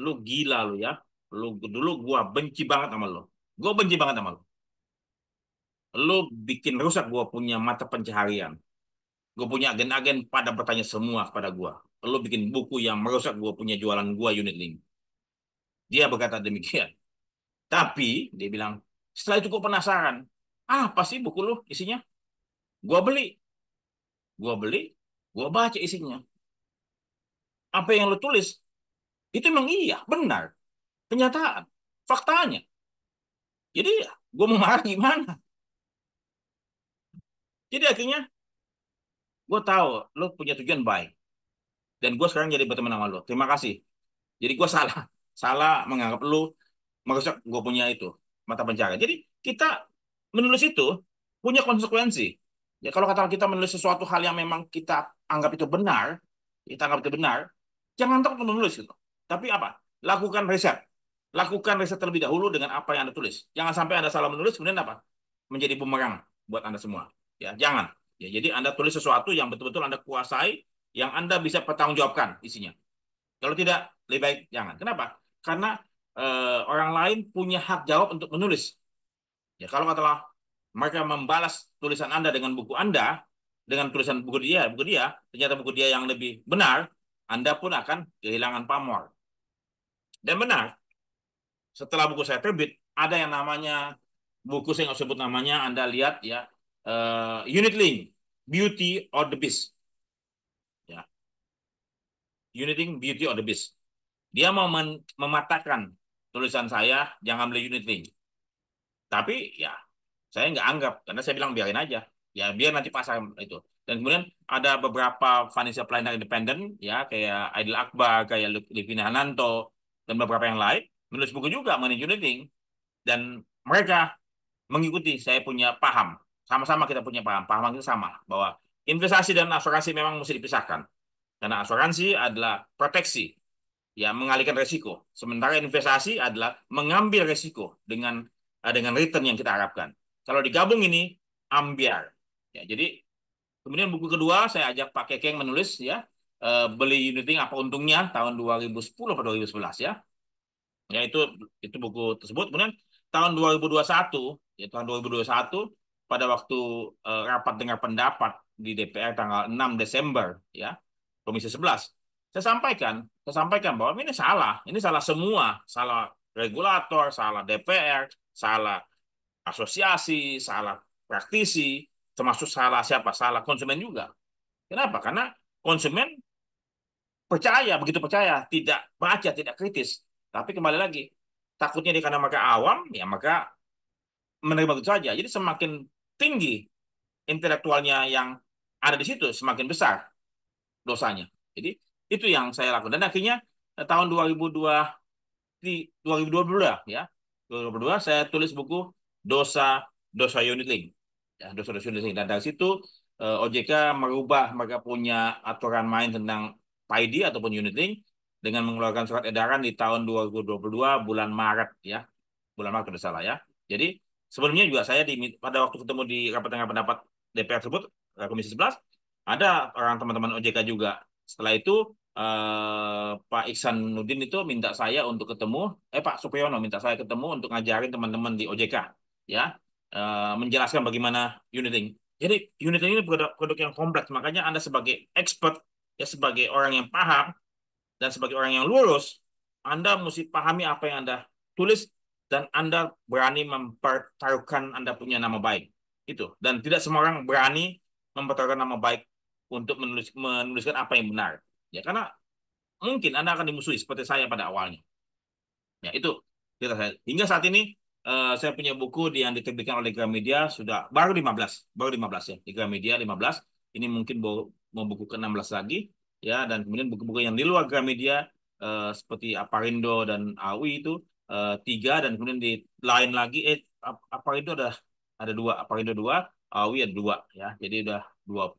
lu gila lu ya, lu dulu gua benci banget sama lu, gua benci banget sama lu bikin rusak gua punya mata pencaharian, gua punya agen-agen pada bertanya semua kepada gua, lu bikin buku yang merusak gua punya jualan gua unit link. Dia berkata demikian, tapi dia bilang setelah itu gua penasaran, apa sih buku lu isinya. Gua beli, gua beli, gua baca isinya, apa yang lu tulis itu memang iya benar, kenyataan, faktanya. Jadi ya, gua mau marah gimana. Jadi akhirnya gue tahu lo punya tujuan baik dan gue sekarang jadi berteman sama lo, terima kasih. Jadi gue salah, salah menganggap lu merusak gue punya itu mata pencarian. Jadi kita menulis itu punya konsekuensi. Ya kalau kata kita menulis sesuatu hal yang memang kita anggap itu benar, kita anggap itu benar, jangan takut menulis itu. Tapi apa? Lakukan riset. Lakukan riset terlebih dahulu dengan apa yang Anda tulis. Jangan sampai Anda salah menulis kemudian apa? Menjadi bumerang buat Anda semua. Ya, jangan. Ya, jadi Anda tulis sesuatu yang betul-betul Anda kuasai, yang Anda bisa pertanggungjawabkan isinya. Kalau tidak, lebih baik jangan. Kenapa? Karena orang lain punya hak jawab untuk menulis. Ya, kalau katakanlah mereka membalas tulisan Anda dengan buku Anda, dengan tulisan buku dia, ternyata buku dia yang lebih benar, Anda pun akan kehilangan pamor. Dan benar, setelah buku saya terbit, ada yang namanya buku saya nggak sebut namanya, Anda lihat ya, Unit Link, Beauty or the Beast. Ya, Unit Link, Beauty or the Beast. Dia mau mematahkan tulisan saya, jangan beli Unit Link. Tapi ya saya nggak anggap karena saya bilang biarin aja. Ya biar nanti pasar itu. Dan kemudian ada beberapa financial planner independen ya kayak Aidil Akbar, kayak Livina Hananto dan beberapa yang lain menulis buku juga mengenai unit-link dan mereka mengikuti saya punya paham. Sama-sama kita punya paham. Paham kita sama bahwa investasi dan asuransi memang mesti dipisahkan. Karena asuransi adalah proteksi ya mengalihkan resiko. Sementara investasi adalah mengambil resiko dengan return yang kita harapkan. Kalau digabung ini ambiar. Ya, jadi kemudian buku kedua saya ajak Pak Kekeng menulis ya beli unit-link apa untungnya tahun 2010 atau 2011 ya. Ya itu buku tersebut. Kemudian tahun 2021 ya tahun 2021 pada waktu rapat dengar pendapat di DPR tanggal 6 Desember ya Komisi 11 saya sampaikan bahwa ini salah semua, salah regulator, salah DPR, salah asosiasi, salah praktisi, termasuk salah siapa? Salah konsumen juga. Kenapa? Karena konsumen begitu percaya, tidak baca, tidak kritis. Tapi kembali lagi, takutnya dia karena mereka awam, ya maka menerima begitu saja. Jadi semakin tinggi intelektualnya yang ada di situ, semakin besar dosanya. Jadi itu yang saya lakukan. Dan akhirnya tahun 2022 ya, 2022 saya tulis buku Dosa Dosa Unit Link. Ya, dosa-dosa unit link. Dan dari situ OJK merubah mereka punya aturan main tentang PID ataupun unit link dengan mengeluarkan surat edaran di tahun 2022 bulan Maret ya. Bulan Maret tidak salah ya. Jadi sebelumnya juga saya pada waktu ketemu di rapat dengar pendapat DPR tersebut Komisi 11 ada orang teman-teman OJK juga. Setelah itu Pak Iksan Nudin itu minta saya untuk ketemu, Pak Supriyono minta saya ketemu untuk ngajarin teman-teman di OJK ya menjelaskan bagaimana unit link. Jadi unit link ini produk yang kompleks, makanya Anda sebagai expert ya sebagai orang yang paham dan sebagai orang yang lurus, Anda mesti pahami apa yang Anda tulis dan Anda berani mempertaruhkan Anda punya nama baik. Itu. Dan tidak semua orang berani mempertaruhkan nama baik untuk menuliskan apa yang benar. Ya, karena mungkin Anda akan dimusuhi seperti saya pada awalnya. Ya, itu. Hingga saat ini saya punya buku yang diterbitkan oleh Gramedia sudah baru 15 ya. Di Gramedia 15. Ini mungkin mau buku ke-16 lagi ya dan kemudian buku-buku yang di luar Gramedia seperti Aparindo dan AWI itu 3 dan kemudian di lain lagi Aparindo ada 2, Aparindo 2, AWI ada 2 ya. Jadi udah 2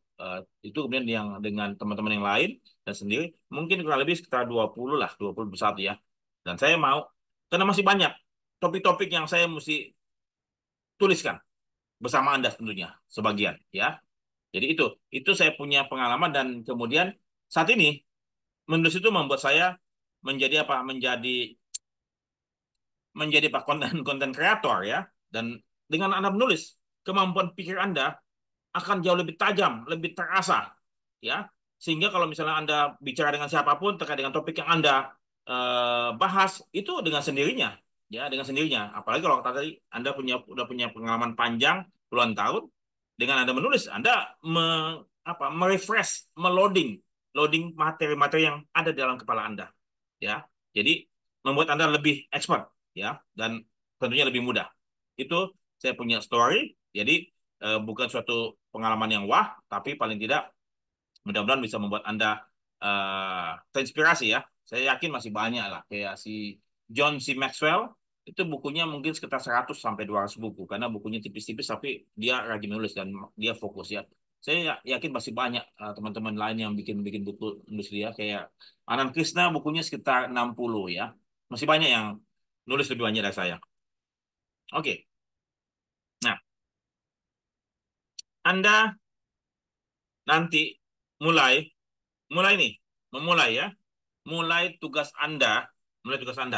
itu kemudian yang dengan teman-teman yang lain dan sendiri mungkin kurang lebih sekitar 20 lah, 21 ya. Dan saya mau karena masih banyak topik-topik yang saya mesti tuliskan bersama Anda tentunya sebagian ya. Jadi itu saya punya pengalaman dan kemudian saat ini menulis itu membuat saya menjadi apa? Menjadi pak konten kreator ya. Dan dengan Anda menulis, kemampuan pikir Anda akan jauh lebih tajam, lebih terasa ya. Sehingga kalau misalnya Anda bicara dengan siapapun terkait dengan topik yang Anda bahas itu dengan sendirinya ya dengan sendirinya apalagi kalau tadi Anda udah punya pengalaman panjang puluhan tahun dengan Anda menulis Anda merefresh loading materi-materi yang ada dalam kepala Anda ya jadi membuat Anda lebih expert ya dan tentunya lebih mudah itu saya punya story jadi bukan suatu pengalaman yang wah tapi paling tidak mudah-mudahan bisa membuat Anda terinspirasi ya. Saya yakin masih banyak lah kayak si John C. Maxwell itu bukunya mungkin sekitar 100 sampai 200 buku karena bukunya tipis-tipis tapi dia rajin menulis dan dia fokus ya. Saya yakin masih banyak teman-teman lain yang bikin buku nulis dia kayak Anand Krishna bukunya sekitar 60 ya. Masih banyak yang nulis lebih banyak dari saya. Oke. Nah, Anda nanti mulai nih, memulai ya. Mulai tugas Anda,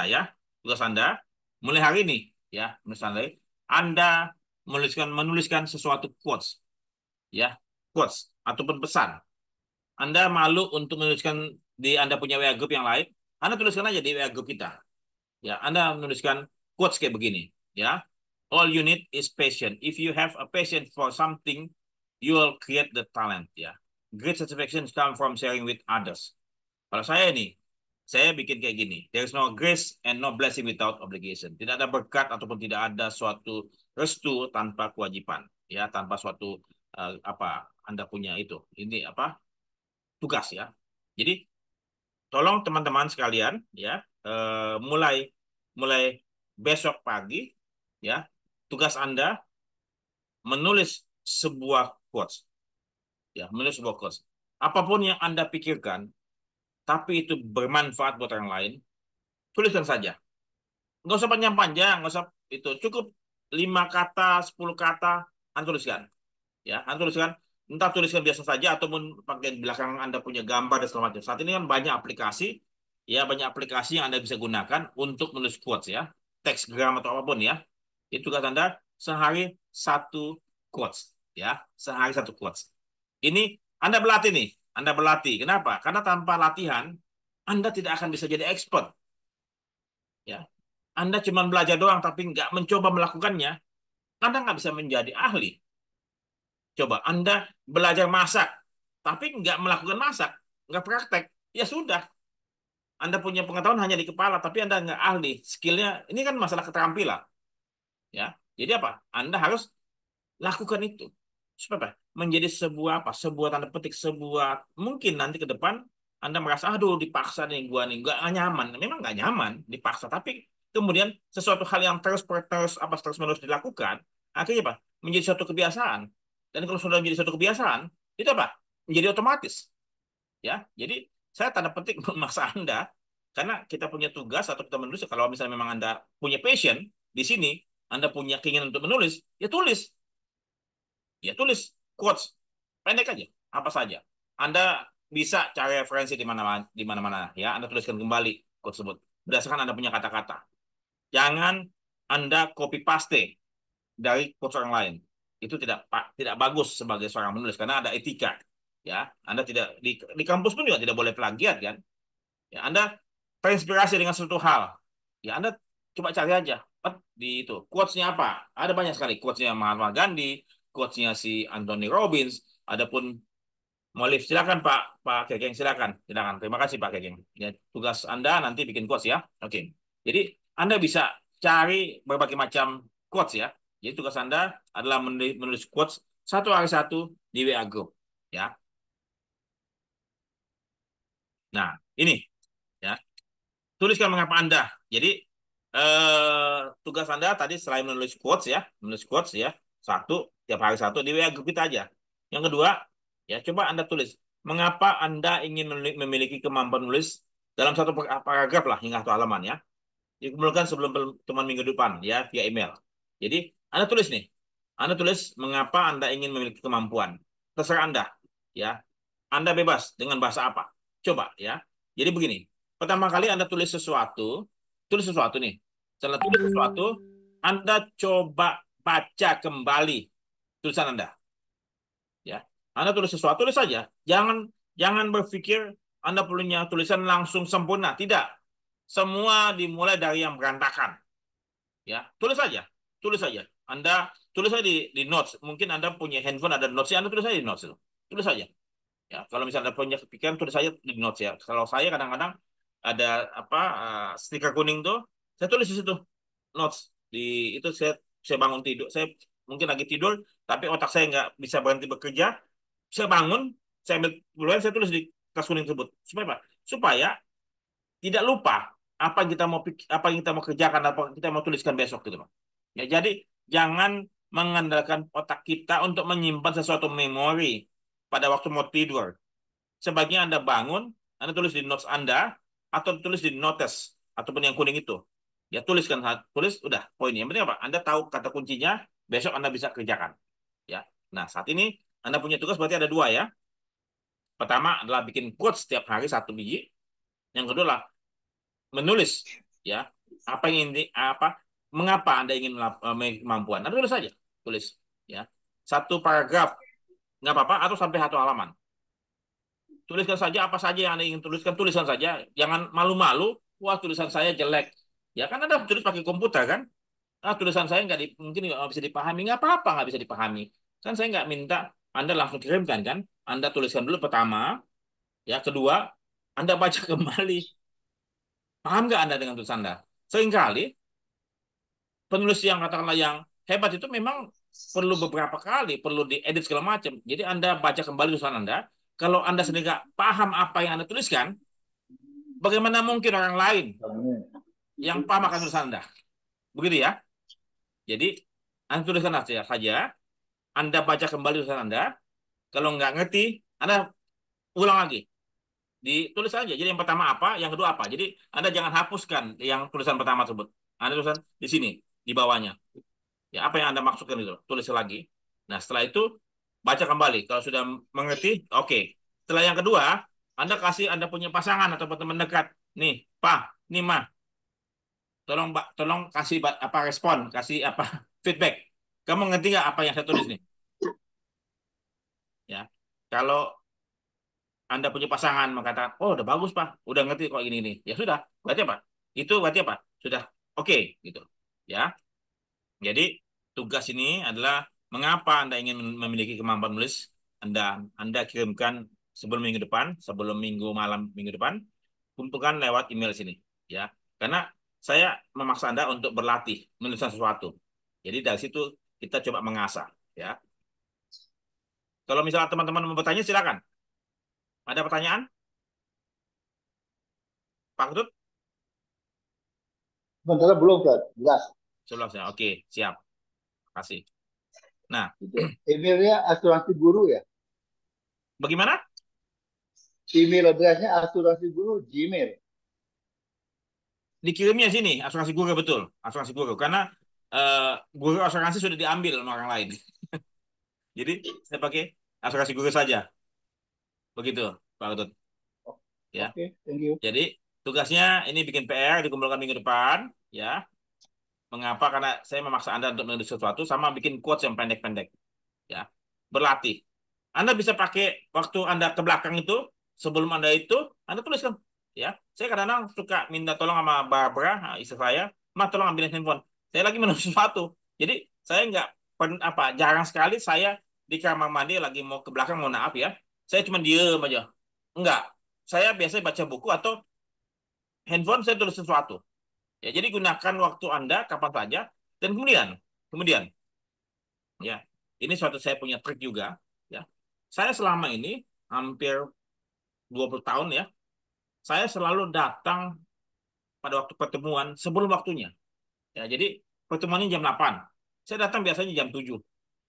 ya. Tugas Anda mulai hari ini ya, misalnya Anda menuliskan sesuatu quotes ya, quotes ataupun pesan. Anda malu untuk menuliskan di Anda punya WA group yang lain, Anda tuliskan aja di WA group kita. Ya, Anda menuliskan quotes kayak begini ya. All you need is passion. If you have a passion for something, you will create the talent ya. Great satisfaction come from sharing with others. Kalau saya bikin kayak gini. There is no grace and no blessing without obligation. Tidak ada berkat ataupun tidak ada suatu restu tanpa kewajiban. Ya, tanpa suatu Anda punya itu. Ini tugas ya. Jadi tolong teman-teman sekalian ya, mulai besok pagi ya, tugas Anda menulis sebuah quotes. Ya, menulis sebuah quotes. Apapun yang Anda pikirkan, tapi itu bermanfaat buat orang lain, tuliskan saja. Nggak usah panjang-panjang, nggak usah itu. Cukup 5 kata, 10 kata, Anda tuliskan. Ya, Anda tuliskan. Entah tuliskan biasa saja, ataupun pakai di belakang Anda punya gambar dan segala macam. Saat ini kan banyak aplikasi, ya banyak aplikasi yang Anda bisa gunakan untuk menulis quotes ya. Textgram atau apapun ya. Itu tugas Anda sehari 1 quotes. Ya, sehari 1 quotes. Ini Anda berlatih nih. Anda berlatih. Kenapa? Karena tanpa latihan, Anda tidak akan bisa jadi expert. Ya, Anda cuma belajar doang tapi nggak mencoba melakukannya, Anda nggak bisa menjadi ahli. Coba Anda belajar masak, tapi nggak melakukan masak, nggak praktek, ya sudah. Anda punya pengetahuan hanya di kepala, tapi Anda nggak ahli. Skillnya, ini kan masalah keterampilan. Ya, jadi apa? Anda harus lakukan itu. Supaya apa? Menjadi sebuah tanda petik, mungkin nanti ke depan Anda merasa, aduh dipaksa nih gua nih, nggak nyaman. Memang nggak nyaman, dipaksa. Tapi kemudian sesuatu hal yang terus menerus dilakukan, akhirnya apa? Menjadi suatu kebiasaan. Dan kalau sudah menjadi suatu kebiasaan, itu apa? Menjadi otomatis. Ya, jadi saya tanda petik memaksa Anda karena kita punya tugas atau kita menulis. Kalau misalnya memang Anda punya passion di sini, Anda punya keinginan untuk menulis, ya tulis. Ya tulis quotes pendek aja, apa saja. Anda bisa cari referensi di mana-mana ya. Anda tuliskan kembali quotes tersebut berdasarkan Anda punya kata-kata. Jangan Anda copy paste dari quotes orang lain. Itu tidak bagus sebagai seorang menulis karena ada etika. Ya, Anda tidak di kampus pun juga tidak boleh plagiat kan. Ya, Anda terinspirasi dengan suatu hal. Ya, Anda coba cari aja di itu quotes-nya apa. Ada banyak sekali quotes-nya Mahatma Gandhi, quotes-nya si Anthony Robbins. Adapun Molif, silakan Pak Kegeng, silakan. Terima kasih Pak Kegeng. Ya, tugas Anda nanti bikin quotes ya. Oke. Jadi Anda bisa cari berbagai macam quotes ya. Jadi tugas Anda adalah menulis quotes 1 hari 1 di WA Group ya. Nah, ini ya. Tuliskan mengapa Anda. Jadi tugas Anda tadi selain menulis quotes ya, 1 tiap hari 1 di WA Group kita aja. Yang kedua, ya coba Anda tulis mengapa Anda ingin memiliki kemampuan menulis dalam 1 paragraf lah hingga 1 halaman ya. Dikumpulkan sebelum pertemuan minggu depan ya via email. Jadi Anda tulis nih. Anda tulis mengapa Anda ingin memiliki kemampuan. Terserah Anda ya. Anda bebas dengan bahasa apa. Coba ya. Jadi begini. Pertama kali Anda tulis sesuatu nih. Setelah tulis sesuatu, Anda coba baca kembali tulisan Anda. Ya. Anda tulis sesuatu, tulis saja. Jangan berpikir Anda punya tulisan langsung sempurna. Tidak. Semua dimulai dari yang berantakan. Ya, tulis saja. Tulis saja. Anda tulis saja di notes. Mungkin Anda punya handphone ada notes, Anda tulis saja di notes itu. Tulis saja. Ya, kalau misalnya Anda punya kepikiran tulis saja di notes ya. Kalau saya kadang-kadang ada stiker kuning tuh, saya tulis di situ notes. Di itu saya bangun tidur, saya mungkin lagi tidur, tapi otak saya nggak bisa berhenti bekerja. Saya bangun, saya ambil pulpen, saya tulis di kertas kuning tersebut. Supaya apa? Supaya tidak lupa. apa yang kita mau apa yang kita mau kerjakan, apa yang kita mau tuliskan besok gitu loh. Ya, jadi jangan mengandalkan otak kita untuk menyimpan sesuatu memori pada waktu mau tidur. Sebaiknya Anda bangun, Anda tulis di notes Anda atau tulis di notes ataupun yang kuning itu. Ya, tuliskan, tulis udah poinnya. Yang penting apa? Anda tahu kata kuncinya, besok Anda bisa kerjakan. Ya. Nah, saat ini Anda punya tugas berarti ada dua ya. Pertama adalah bikin quotes setiap hari 1 biji. Yang kedua adalah menulis ya apa yang ini apa mengapa Anda ingin memiliki kemampuan. Anda tulis saja, tulis ya. 1 paragraf nggak apa-apa atau sampai 1 halaman. Tuliskan saja apa saja yang Anda ingin tuliskan, tuliskan saja. Jangan malu-malu, wah tulisan saya jelek. Ya kan Anda tulis pakai komputer kan? Ah, tulisan saya mungkin nggak bisa dipahami. Nggak apa-apa nggak bisa dipahami. Kan saya nggak minta Anda langsung kirimkan kan? Anda tuliskan dulu pertama, ya kedua, Anda baca kembali. Paham nggak Anda dengan tulisan Anda? Seringkali penulis yang katakanlah yang hebat itu memang perlu beberapa kali, perlu diedit segala macam. Jadi Anda baca kembali tulisan Anda. Kalau Anda sendiri nggak paham apa yang Anda tuliskan, bagaimana mungkin orang lain yang paham akan tulisan Anda? Begitu ya. Jadi Anda tuliskan saja. Anda baca kembali tulisan Anda. Kalau nggak ngerti, Anda ulang lagi. Ditulis saja. Jadi yang pertama apa, yang kedua apa. Jadi Anda jangan hapuskan yang tulisan pertama tersebut. Anda tulisan di sini, di bawahnya. Ya, apa yang Anda maksudkan itu? Tulis lagi. Nah, setelah itu baca kembali. Kalau sudah mengerti, oke. Setelah yang kedua, Anda kasih Anda punya pasangan atau teman dekat. Nih, Pak, nih Mah, tolong kasih apa respon, kasih apa feedback. Kamu ngerti nggak apa yang saya tulis nih? Ya, kalau Anda punya pasangan mengatakan, oh udah bagus Pak, udah ngerti kok ini. Ya sudah, berarti apa? Itu berarti apa? Sudah oke, gitu. Ya, jadi tugas ini adalah mengapa Anda ingin memiliki kemampuan menulis. Anda kirimkan sebelum minggu depan, sebelum minggu depan, kumpulkan lewat email sini. Ya, karena saya memaksa Anda untuk berlatih menuliskan sesuatu. Jadi dari situ kita coba mengasah. Ya, kalau misalnya teman-teman mau bertanya, silakan. Ada pertanyaan, Pak Ketut? Sementara belum, Kak. Jelas. Jelasnya, oke, siap. Kasih. Nah, Itu emailnya asuransi guru ya? bagaimana? Email addressnya asuransi guru Gmail. Dikirimnya sini, asuransi guru betul, asuransi guru. Karena guru asuransi sudah diambil sama orang lain. Jadi saya pakai asuransi guru saja. Begitu, Pak Ketut. Ya. Oke, thank you. Jadi tugasnya ini bikin PR dikumpulkan minggu depan, ya. Mengapa? Karena saya memaksa Anda untuk menulis sesuatu sama bikin quotes yang pendek-pendek, ya. Berlatih. Anda bisa pakai waktu Anda ke belakang itu, sebelum Anda tuliskan, ya. Saya kadang-kadang suka minta tolong sama Barbara, istri saya, "Ma, tolong ambilin handphone. Saya lagi menulis sesuatu." Jadi saya nggak jarang sekali saya di kamar mandi lagi mau ke belakang, mau maaf ya. Saya cuma diem aja. Enggak. Saya biasanya baca buku atau handphone saya tulis sesuatu. Ya, jadi gunakan waktu Anda kapan saja dan kemudian ya, ini suatu saya punya trik juga ya. Saya selama ini hampir 20 tahun ya, saya selalu datang pada waktu pertemuan sebelum waktunya. Ya, jadi pertemuannya jam 8. Saya datang biasanya jam 7.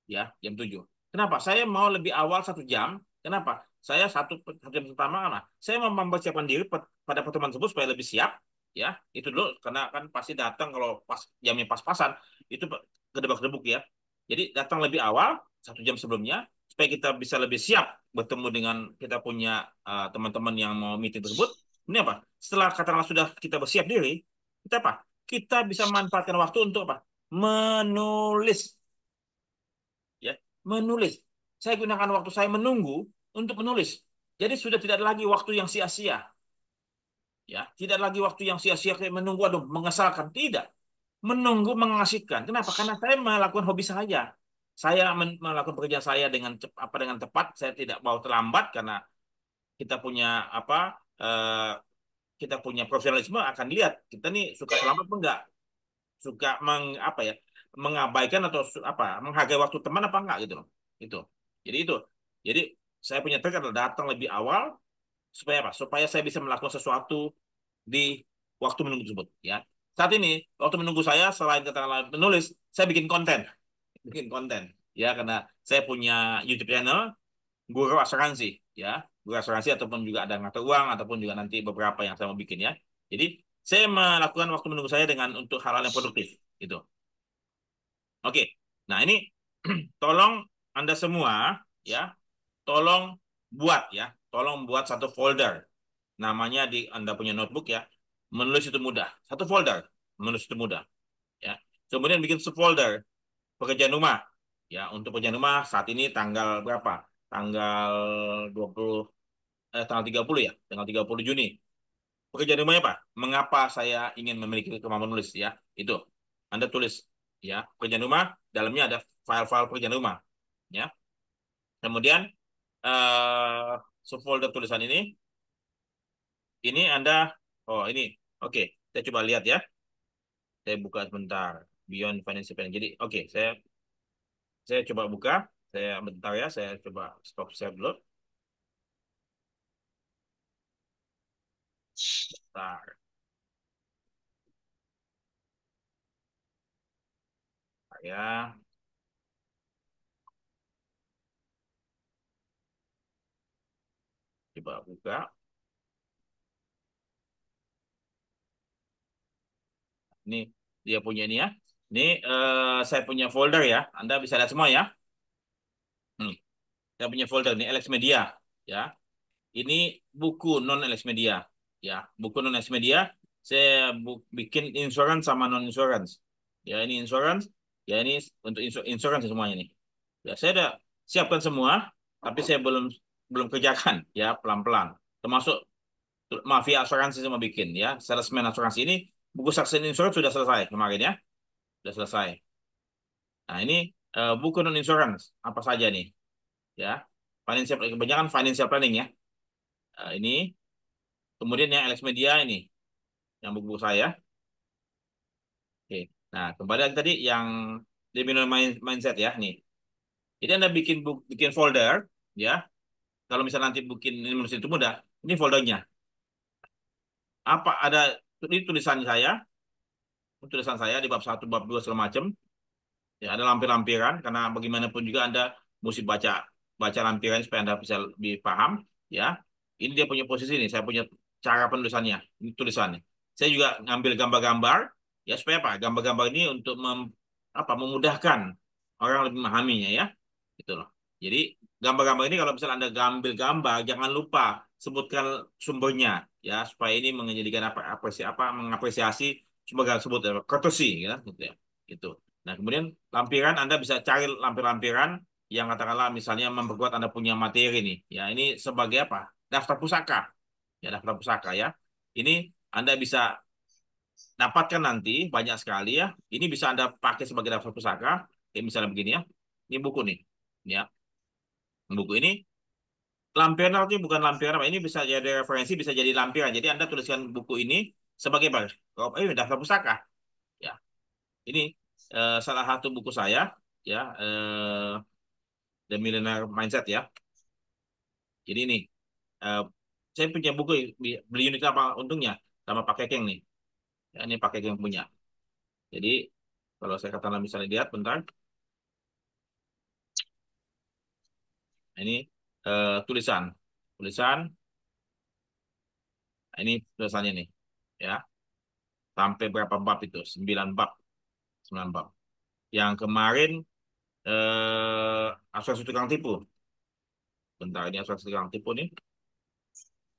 Ya, jam 7. Kenapa? Saya mau lebih awal 1 jam. Kenapa? Saya satu jam pertama karena saya mau mempersiapkan diri pada pertemuan tersebut supaya lebih siap. Ya, itu dulu karena kan pasti datang kalau pas jamnya pas-pasan itu gedebak-gedebuk ya. Jadi datang lebih awal 1 jam sebelumnya supaya kita bisa lebih siap bertemu dengan kita punya teman-teman yang mau meeting tersebut. Ini apa? Setelah katakanlah sudah kita bersiap diri, kita apa? Kita bisa manfaatkan waktu untuk apa? Menulis. Ya, menulis. Saya gunakan waktu saya menunggu untuk menulis. Jadi sudah tidak ada lagi waktu yang sia-sia. Ya, tidak lagi waktu yang sia-sia kayak menunggu, aduh, mengesalkan. Tidak. Menunggu mengasihkan. Kenapa? Karena saya melakukan hobi saya. Saya melakukan pekerjaan saya dengan tepat. Saya tidak mau terlambat karena kita punya apa? eh, kita punya profesionalisme akan lihat kita nih suka terlambat apa enggak, suka apa ya, mengabaikan atau apa menghargai waktu teman apa enggak gitu loh. Itu. Itu. Jadi saya punya trik adalah datang lebih awal supaya apa? Supaya saya bisa melakukan sesuatu di waktu menunggu tersebut ya. Saat ini waktu menunggu saya selain katakanlah menulis, saya bikin konten ya, karena saya punya YouTube channel Guru Asuransi ya, Guru Asuransi ataupun juga ada mata uang ataupun juga nanti beberapa yang saya mau bikin ya. Jadi saya melakukan waktu menunggu saya dengan untuk hal-hal yang produktif gitu. Oke, nah ini tolong Anda semua ya, tolong tolong buat satu folder. Namanya di Anda punya notebook ya, menulis itu mudah. Satu folder, menulis itu mudah ya. Kemudian bikin subfolder pekerjaan rumah ya. Untuk pekerjaan rumah saat ini tanggal berapa? Tanggal 20 tanggal 30 ya, tanggal 30 Juni. Pekerjaan rumahnya apa? Mengapa saya ingin memiliki kemampuan menulis ya? Itu. Anda tulis ya, pekerjaan rumah, dalamnya ada file-file pekerjaan rumah ya. Kemudian eh subfolder tulisan ini Anda, oh ini, oke, saya coba lihat ya. Saya buka sebentar, Beyond Financial Planning. Jadi, oke, saya coba buka, saya bentar ya, saya coba stop share dulu. Bentar, saya coba buka. Ini dia punya ini ya. Ini saya punya folder ya. Anda bisa lihat semua ya. Saya punya folder ini Alex Media ya. Ini buku non Alex Media ya. Buku non Alex Media saya bikin insurance sama non insurance. Ya ini insurance, ya ini untuk insurance semuanya nih. Ya saya udah siapkan semua, tapi saya belum belum kerjakan ya pelan-pelan. Termasuk mafia asuransi sama bikin ya. Salesman asuransi ini buku Success Insurance sudah selesai kemarin ya. Sudah selesai. Nah, ini buku non insurance apa saja nih? Ya. Financial kebanyakan financial planning ya. Ini kemudian yang Alex Media ini yang buku saya. Oke. Nah, kembali lagi tadi yang Criminal Mindset ya nih. Jadi Anda bikin folder ya. Kalau misalnya nanti bikin ini menulis itu mudah, ini foldernya. Apa ada ini tulisan saya di bab 1, bab 2 segala macam. Ya, ada lampir-lampiran karena bagaimanapun juga Anda mesti baca baca lampiran supaya Anda bisa lebih paham ya. Ini dia punya posisi nih, saya punya cara penulisannya. Ini tulisannya. Saya juga ngambil gambar-gambar ya supaya apa? Gambar-gambar ini untuk memudahkan orang lebih memahaminya ya. Gitu loh. Jadi gambar-gambar ini kalau misalnya Anda ambil gambar jangan lupa sebutkan sumbernya ya supaya ini menjadikan mengapresiasi sumber tersebut ya, courtesy ya gitu ya. Gitu. Nah, kemudian lampiran Anda bisa cari lampir-lampiran yang katakanlah misalnya memperkuat Anda punya materi nih. Ya, ini sebagai apa? Daftar pusaka. Ya, daftar pusaka ya. Ini Anda bisa dapatkan nanti banyak sekali ya. Ini bisa Anda pakai sebagai daftar pusaka. Kayak misalnya begini ya. Ini buku nih. Ya, buku ini lampiran artinya bukan lampiran apa. Ini bisa jadi referensi, bisa jadi lampiran. Jadi Anda tuliskan buku ini sebagai apa? Daftar pusaka. Ya, ini salah satu buku saya ya. The Millionaire Mindset ya. Jadi ini saya punya buku beli unit apa untungnya sama pakai Keng nih. Ya, ini pakai Keng punya. Jadi kalau saya katakan misalnya lihat bentar. Ini tulisan. Tulisan. Nah, ini tulisannya nih. Ya. Sampai berapa bab itu? 9 bab. 9 bab. Yang kemarin asuransi tukang tipu. Bentar ini asuransi tukang tipu nih.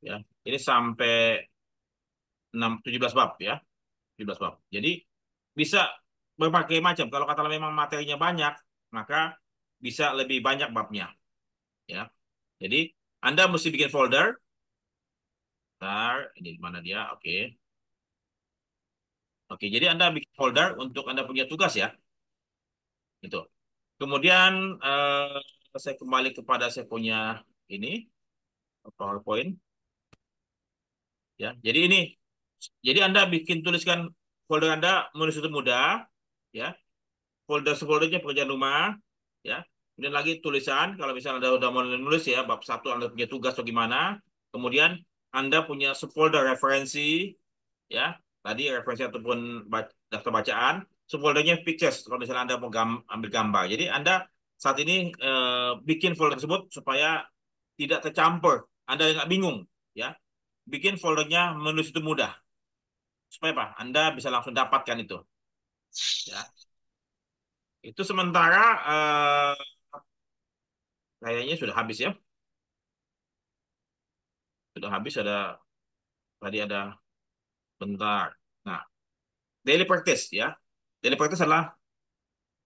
Ya. Ini sampai 17 bab ya. 17 bab. Jadi bisa berbagai macam. Kalau kata memang materinya banyak, maka bisa lebih banyak babnya. Ya. Jadi Anda mesti bikin folder. Bentar, ini di mana dia? Oke. Oke, jadi Anda bikin folder untuk Anda punya tugas ya. Itu. Kemudian saya kembali kepada saya punya ini PowerPoint ya. Jadi Anda tuliskan folder Anda menulis itu mudah ya. Foldernya pekerjaan rumah ya. Kemudian lagi tulisan kalau misalnya Anda udah mau nulis ya bab 1 Anda punya tugas atau gimana. Kemudian Anda punya subfolder referensi ya. tadi referensi ataupun daftar bacaan, subfoldernya pictures kalau misalnya Anda mau ambil gambar. Jadi Anda saat ini bikin folder tersebut supaya tidak tercampur, Anda nggak bingung, ya. Bikin foldernya menulis itu mudah, supaya apa? Anda bisa langsung dapatkan itu, ya. Itu sementara kayaknya sudah habis ya, sudah habis ada tadi ada bentar. Nah, daily practice ya, daily practice adalah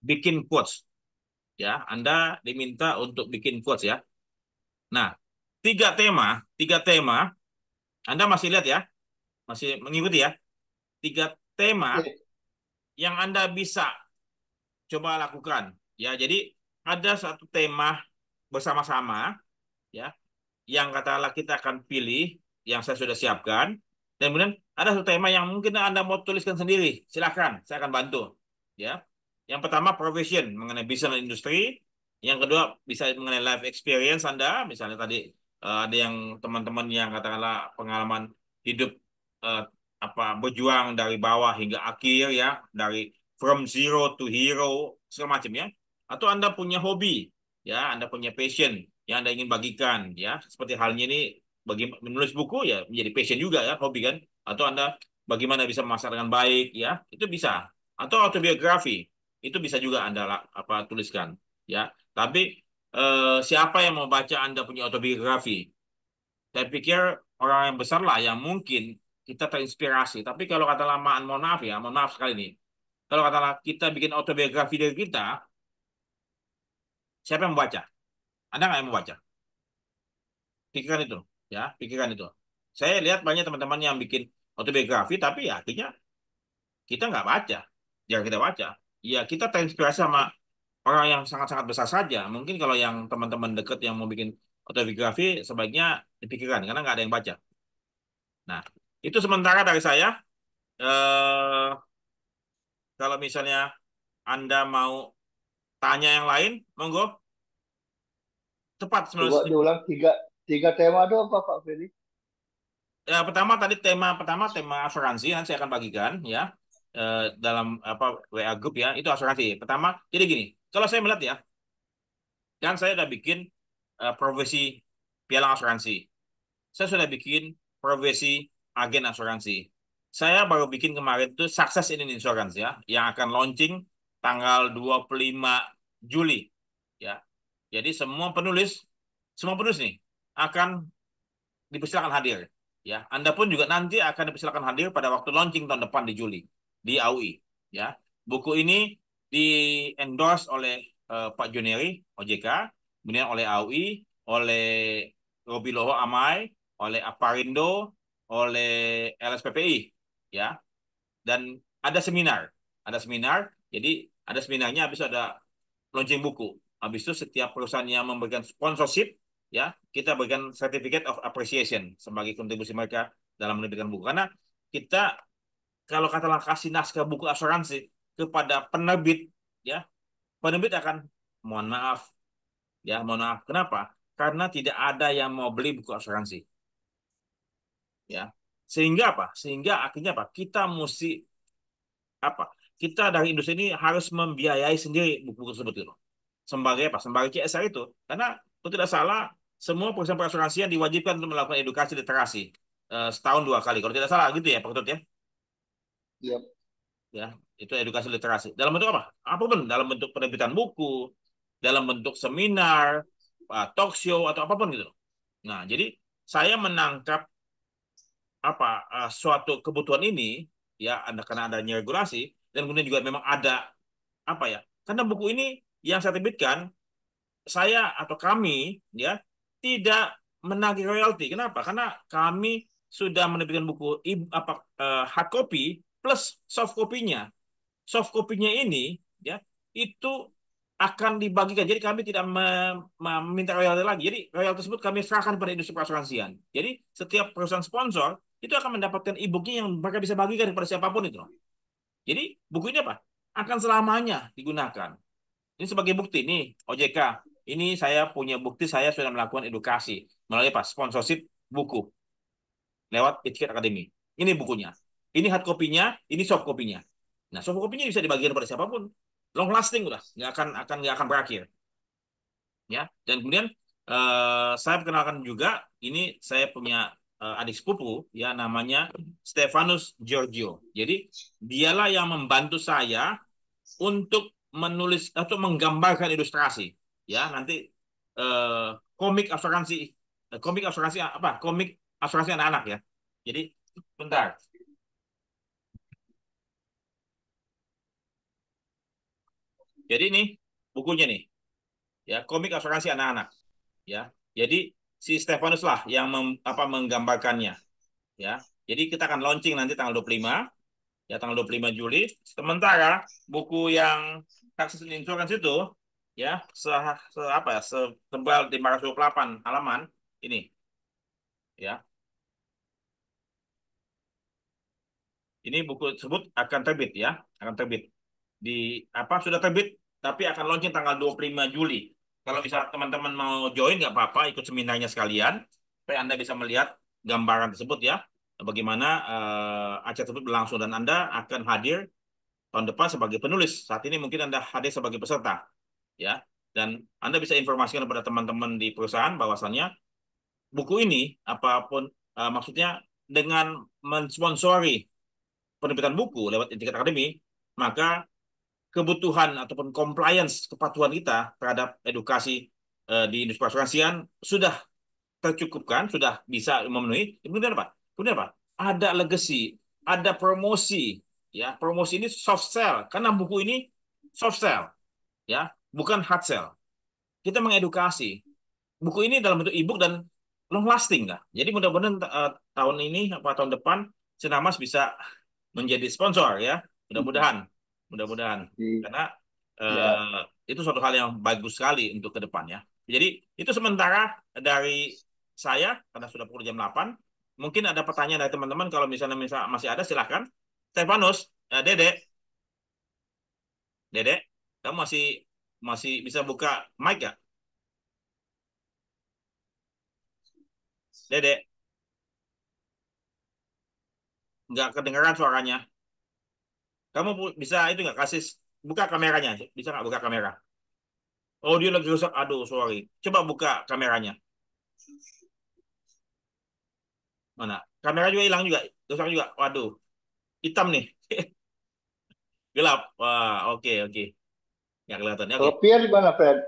bikin quotes, ya. Anda diminta untuk bikin quotes ya. Nah, tiga tema, Anda masih lihat ya, masih mengikuti ya, tiga tema Oke. yang Anda bisa coba lakukan, ya. Jadi ada satu tema bersama-sama, ya, yang katakanlah kita akan pilih, yang saya sudah siapkan, dan kemudian ada satu tema yang mungkin Anda mau tuliskan sendiri, silakan, saya akan bantu, ya. Yang pertama profession mengenai bisnis dan industri, yang kedua bisa mengenai life experience Anda, misalnya tadi ada yang teman-teman yang katakanlah pengalaman hidup eh, berjuang dari bawah hingga akhir ya, dari from zero to hero segala macam ya. Atau Anda punya hobi, ya, Anda punya passion yang Anda ingin bagikan ya. Seperti halnya ini bagi menulis buku ya menjadi passion juga ya, hobi kan. Atau Anda bagaimana bisa memasak dengan baik ya, itu bisa. Atau autobiografi, itu bisa juga Anda tuliskan ya. Tapi siapa yang mau baca Anda punya autobiografi? Saya pikir orang yang besar lah yang mungkin kita terinspirasi. Tapi kalau kata lamaan, mohon maaf ya, mohon maaf sekali nih. Kalau katalah kita bikin autobiografi dari kita, siapa yang membaca? Ada nggak yang membaca? Pikirkan itu, ya, pikirkan itu. Saya lihat banyak teman-teman yang bikin autobiografi, tapi ya akhirnya kita nggak baca. Jangan kita baca. Ya kita terinspirasi sama orang yang sangat-sangat besar saja. Mungkin kalau yang teman-teman dekat yang mau bikin autobiografi, sebaiknya dipikirkan, karena nggak ada yang baca. Nah, itu sementara dari saya. Eh, Kalau misalnya Anda mau tanya yang lain, monggo. Tepat Coba 19 menit. diulang tiga tema itu apa Pak Ferry? Ya, pertama tadi tema asuransi nanti saya akan bagikan ya dalam WA group ya, itu asuransi. Pertama, jadi gini, kalau saya melihat ya, kan saya udah bikin profesi pialang asuransi. Saya sudah bikin profesi agen asuransi. Saya baru bikin kemarin itu Success in Insurance ya, yang akan launching tanggal 25 Juli ya. Jadi semua penulis nih akan dipersilakan hadir. Ya, Anda pun juga nanti akan dipersilakan hadir pada waktu launching tahun depan di Juli di AUI. Ya, buku ini di endorse oleh Pak Juneri OJK, kemudian oleh AUI, oleh Robi Loho Amai, oleh Aparindo, oleh LSPPI. Ya, dan ada seminar. Jadi ada seminarnya, habis itu ada launching buku. Habis itu setiap perusahaan yang memberikan sponsorship, ya, kita berikan certificate of appreciation sebagai kontribusi mereka dalam menerbitkan buku. Karena kita kalau katakanlah kasih naskah buku asuransi kepada penerbit, ya, penerbit akan mohon maaf, ya, mohon maaf. Kenapa? Karena tidak ada yang mau beli buku asuransi, ya. Sehingga apa? Sehingga akhirnya apa? Kita mesti apa? Kita dari industri ini harus membiayai sendiri buku-buku tersebut itu. Sebagai apa? Sebagai CSR itu. Karena itu tidak salah, semua perusahaan perasuransian diwajibkan untuk melakukan edukasi literasi setahun 2 kali. Kalau tidak salah gitu ya, Pak Ketut ya. Iya. Ya, itu edukasi literasi. Dalam bentuk apa? Apapun, dalam bentuk penerbitan buku, dalam bentuk seminar, talk show atau apapun gitu. Nah, jadi saya menangkap suatu kebutuhan ini ya, karena adanya regulasi, dan kemudian juga memang ada ya? Karena buku ini yang saya terbitkan, saya atau kami ya tidak menagih royalti. Kenapa? Karena kami sudah menerbitkan buku hard copy plus soft copy-nya. Soft copy-nya ini ya itu akan dibagikan. Jadi kami tidak meminta royalti lagi. Jadi royalti tersebut kami serahkan pada industri perasuransian. Jadi setiap perusahaan sponsor itu akan mendapatkan e-booknya yang mereka bisa bagikan kepada siapapun itu. Jadi buku ini apa? Akan selamanya digunakan. Ini sebagai bukti nih, OJK. Ini saya punya bukti saya sudah melakukan edukasi melalui sponsorship buku lewat Etiket Academy. Ini bukunya. Ini hard copy-nya, ini soft copy-nya. Nah, soft copy-nya bisa dibagikan pada siapapun. Long lasting udah, nggak akan berakhir. Ya, dan kemudian saya perkenalkan juga, ini saya punya adik sepupu ya, namanya Stefanus Giorgio. Jadi dialah yang membantu saya untuk menulis atau menggambarkan ilustrasi. Ya, nanti eh, komik asuransi, komik asuransi anak-anak ya. Jadi bentar. Jadi ini bukunya nih, ya komik asuransi anak-anak. Ya, jadi si Stefanus lah yang menggambarkannya. Ya, jadi kita akan launching nanti tanggal 25, ya tanggal 25 Juli. Sementara buku yang Taxes and Insurance itu, ya apa ya, setebal 528 halaman ini, ya. Ini buku tersebut akan terbit ya, akan terbit di sudah terbit, tapi akan launching tanggal 25 Juli. Kalau bisa teman-teman mau join nggak apa-apa, ikut seminarnya sekalian, supaya Anda bisa melihat gambaran tersebut ya, bagaimana acara tersebut berlangsung, dan Anda akan hadir tahun depan sebagai penulis. Saat ini mungkin Anda hadir sebagai peserta ya, dan Anda bisa informasikan kepada teman-teman di perusahaan bahwasannya buku ini apapun, maksudnya dengan mensponsori penerbitan buku lewat Etiket Akademi, maka kebutuhan ataupun compliance, kepatuhan kita terhadap edukasi di industri asuransian sudah tercukupkan, sudah bisa memenuhi. Kemudian apa? Kemudian apa? Ada legacy, ada promosi, ya. Promosi ini soft sell karena buku ini soft sell, ya, bukan hard sell. Kita mengedukasi. Buku ini dalam bentuk e-book dan long lasting lah. Jadi mudah-mudahan tahun ini apa tahun depan Sinarmas bisa menjadi sponsor ya. Mudah-mudahan, mudah-mudahan, karena Ya. itu suatu hal yang bagus sekali untuk ke depan ya. Jadi itu sementara dari saya, karena sudah pukul jam 8. Mungkin ada pertanyaan dari teman-teman, kalau misalnya masih ada silahkan. Stefanus, Dede, Dede, kamu masih masih bisa buka mic ya? Dede, nggak kedengaran suaranya. Kamu bisa itu nggak kasih buka kameranya? Bisa nggak buka kamera? Oh, dia lagi rusak. Aduh, sorry. Coba buka kameranya. Mana? Kamera juga hilang juga. Rusak juga. Waduh, hitam nih. Gelap. Wah, oke, oke. Nggak kelihatan. Oke. Kalau Pierre di mana, Fred?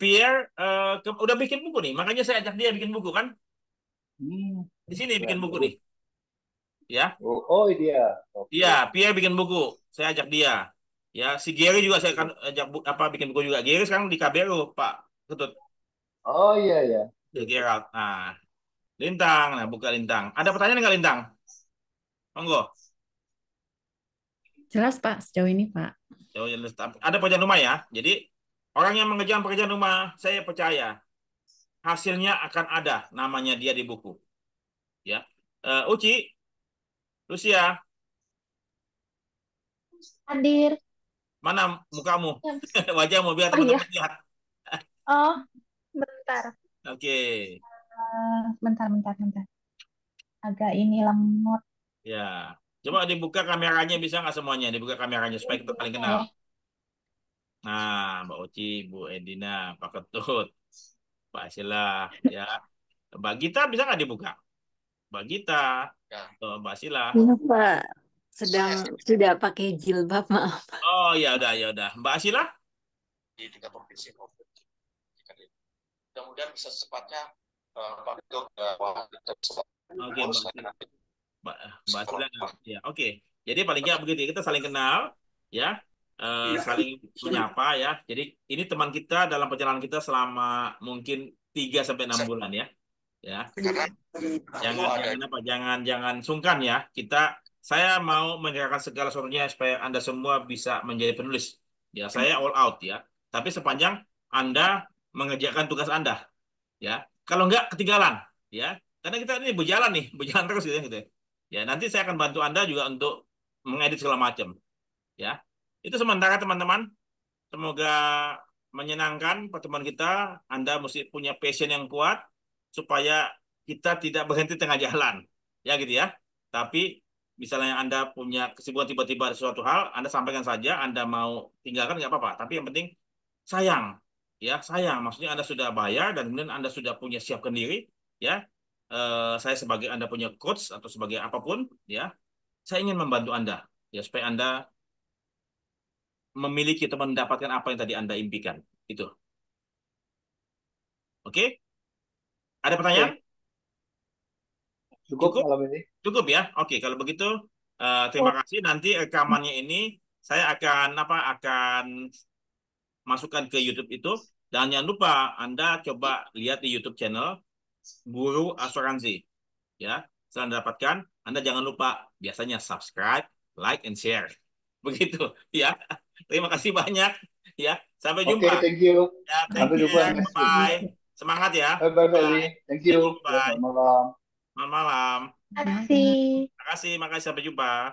Pierre udah bikin buku nih. Makanya saya ajak dia bikin buku kan. Di sini bikin buku nih. Ya. Oh, dia. Iya, Oke. Pierre bikin buku. Saya ajak dia. Ya, si Gary juga saya akan ajak bikin buku juga. Gary sekarang di KBRU, Pak Ketut. Oh, iya, ya. Di Gerald. Nah, Lintang. Nah, buka Lintang. Ada pertanyaan nggak Lintang? Monggo. Jelas Pak, sejauh ini Pak. Ada pekerjaan rumah ya. Jadi orang yang mengerjakan pekerjaan rumah, saya percaya hasilnya akan ada namanya dia di buku. Ya, Uci, Lucia, Hadir. mana mukamu? Ya. Wajahmu biar Oh iya. teman-teman lihat. Oh, bentar. Oke. Bentar. Agak ini lemot. Ya, coba dibuka kameranya, bisa nggak semuanya? Dibuka kameranya supaya kita saling kenal. Ya. Nah, Mbak Uci, Bu Edina, Pak Ketut, Pak Sila, ya. Mbak Gita bisa nggak dibuka? Mbak Gita, atau Mbak Sila. Iya, Pak. Sedang tidak pakai jilbab, maaf. Oh ya udah, ya udah. Mbak Sila? Di tingkat provinsi maupun di tingkat itu. Mudah-mudahan bisa secepatnya Pak Ketua Oke, Mbak Sila. Ya, oke. Jadi paling nggak begitu ya, kita saling kenal, ya, saling menyapa ya. Jadi ini teman kita dalam perjalanan kita selama mungkin 3 sampai 6 bulan ya. Ya. Jangan sungkan ya. Saya mau menyerahkan segala sesuatunya supaya Anda semua bisa menjadi penulis. Ya, saya all out ya. Tapi sepanjang Anda mengerjakan tugas Anda, ya. Kalau enggak ketinggalan, ya. Karena kita ini berjalan terus gitu ya. Ya, nanti saya akan bantu Anda juga untuk mengedit segala macam, ya. Itu sementara teman-teman. Semoga menyenangkan pertemuan kita. Anda mesti punya passion yang kuat supaya kita tidak berhenti tengah jalan, ya gitu ya. Tapi misalnya Anda punya kesibukan tiba-tiba ada suatu hal, Anda sampaikan saja. Anda mau tinggalkan nggak apa-apa. Tapi yang penting sayang, ya sayang. Maksudnya Anda sudah bayar dan kemudian Anda sudah punya siapkan diri, ya. Saya sebagai Anda punya coach atau sebagai apapun, ya. Saya ingin membantu Anda, ya supaya Anda memiliki atau mendapatkan apa yang tadi Anda impikan. Itu, oke? Ada pertanyaan? Oke, cukup Cukup? malam ini. Cukup ya. Oke, kalau begitu terima kasih. Nanti rekamannya ini saya akan masukkan ke YouTube itu. Dan jangan lupa Anda coba lihat di YouTube channel Guru Asuransi. Ya, setelah mendapatkan, Anda jangan lupa biasanya subscribe, like, and share. Begitu ya. Terima kasih banyak. Ya, sampai Oke, jumpa. thank you. Ya, thank Sampai you. jumpa next week. Bye. Semangat ya. Bye-bye, Feli. Bye. Thank Thank you. you. Ya, Bye. selamat malam. Selamat malam. Terima kasih. Terima kasih. Makasih. Sampai jumpa.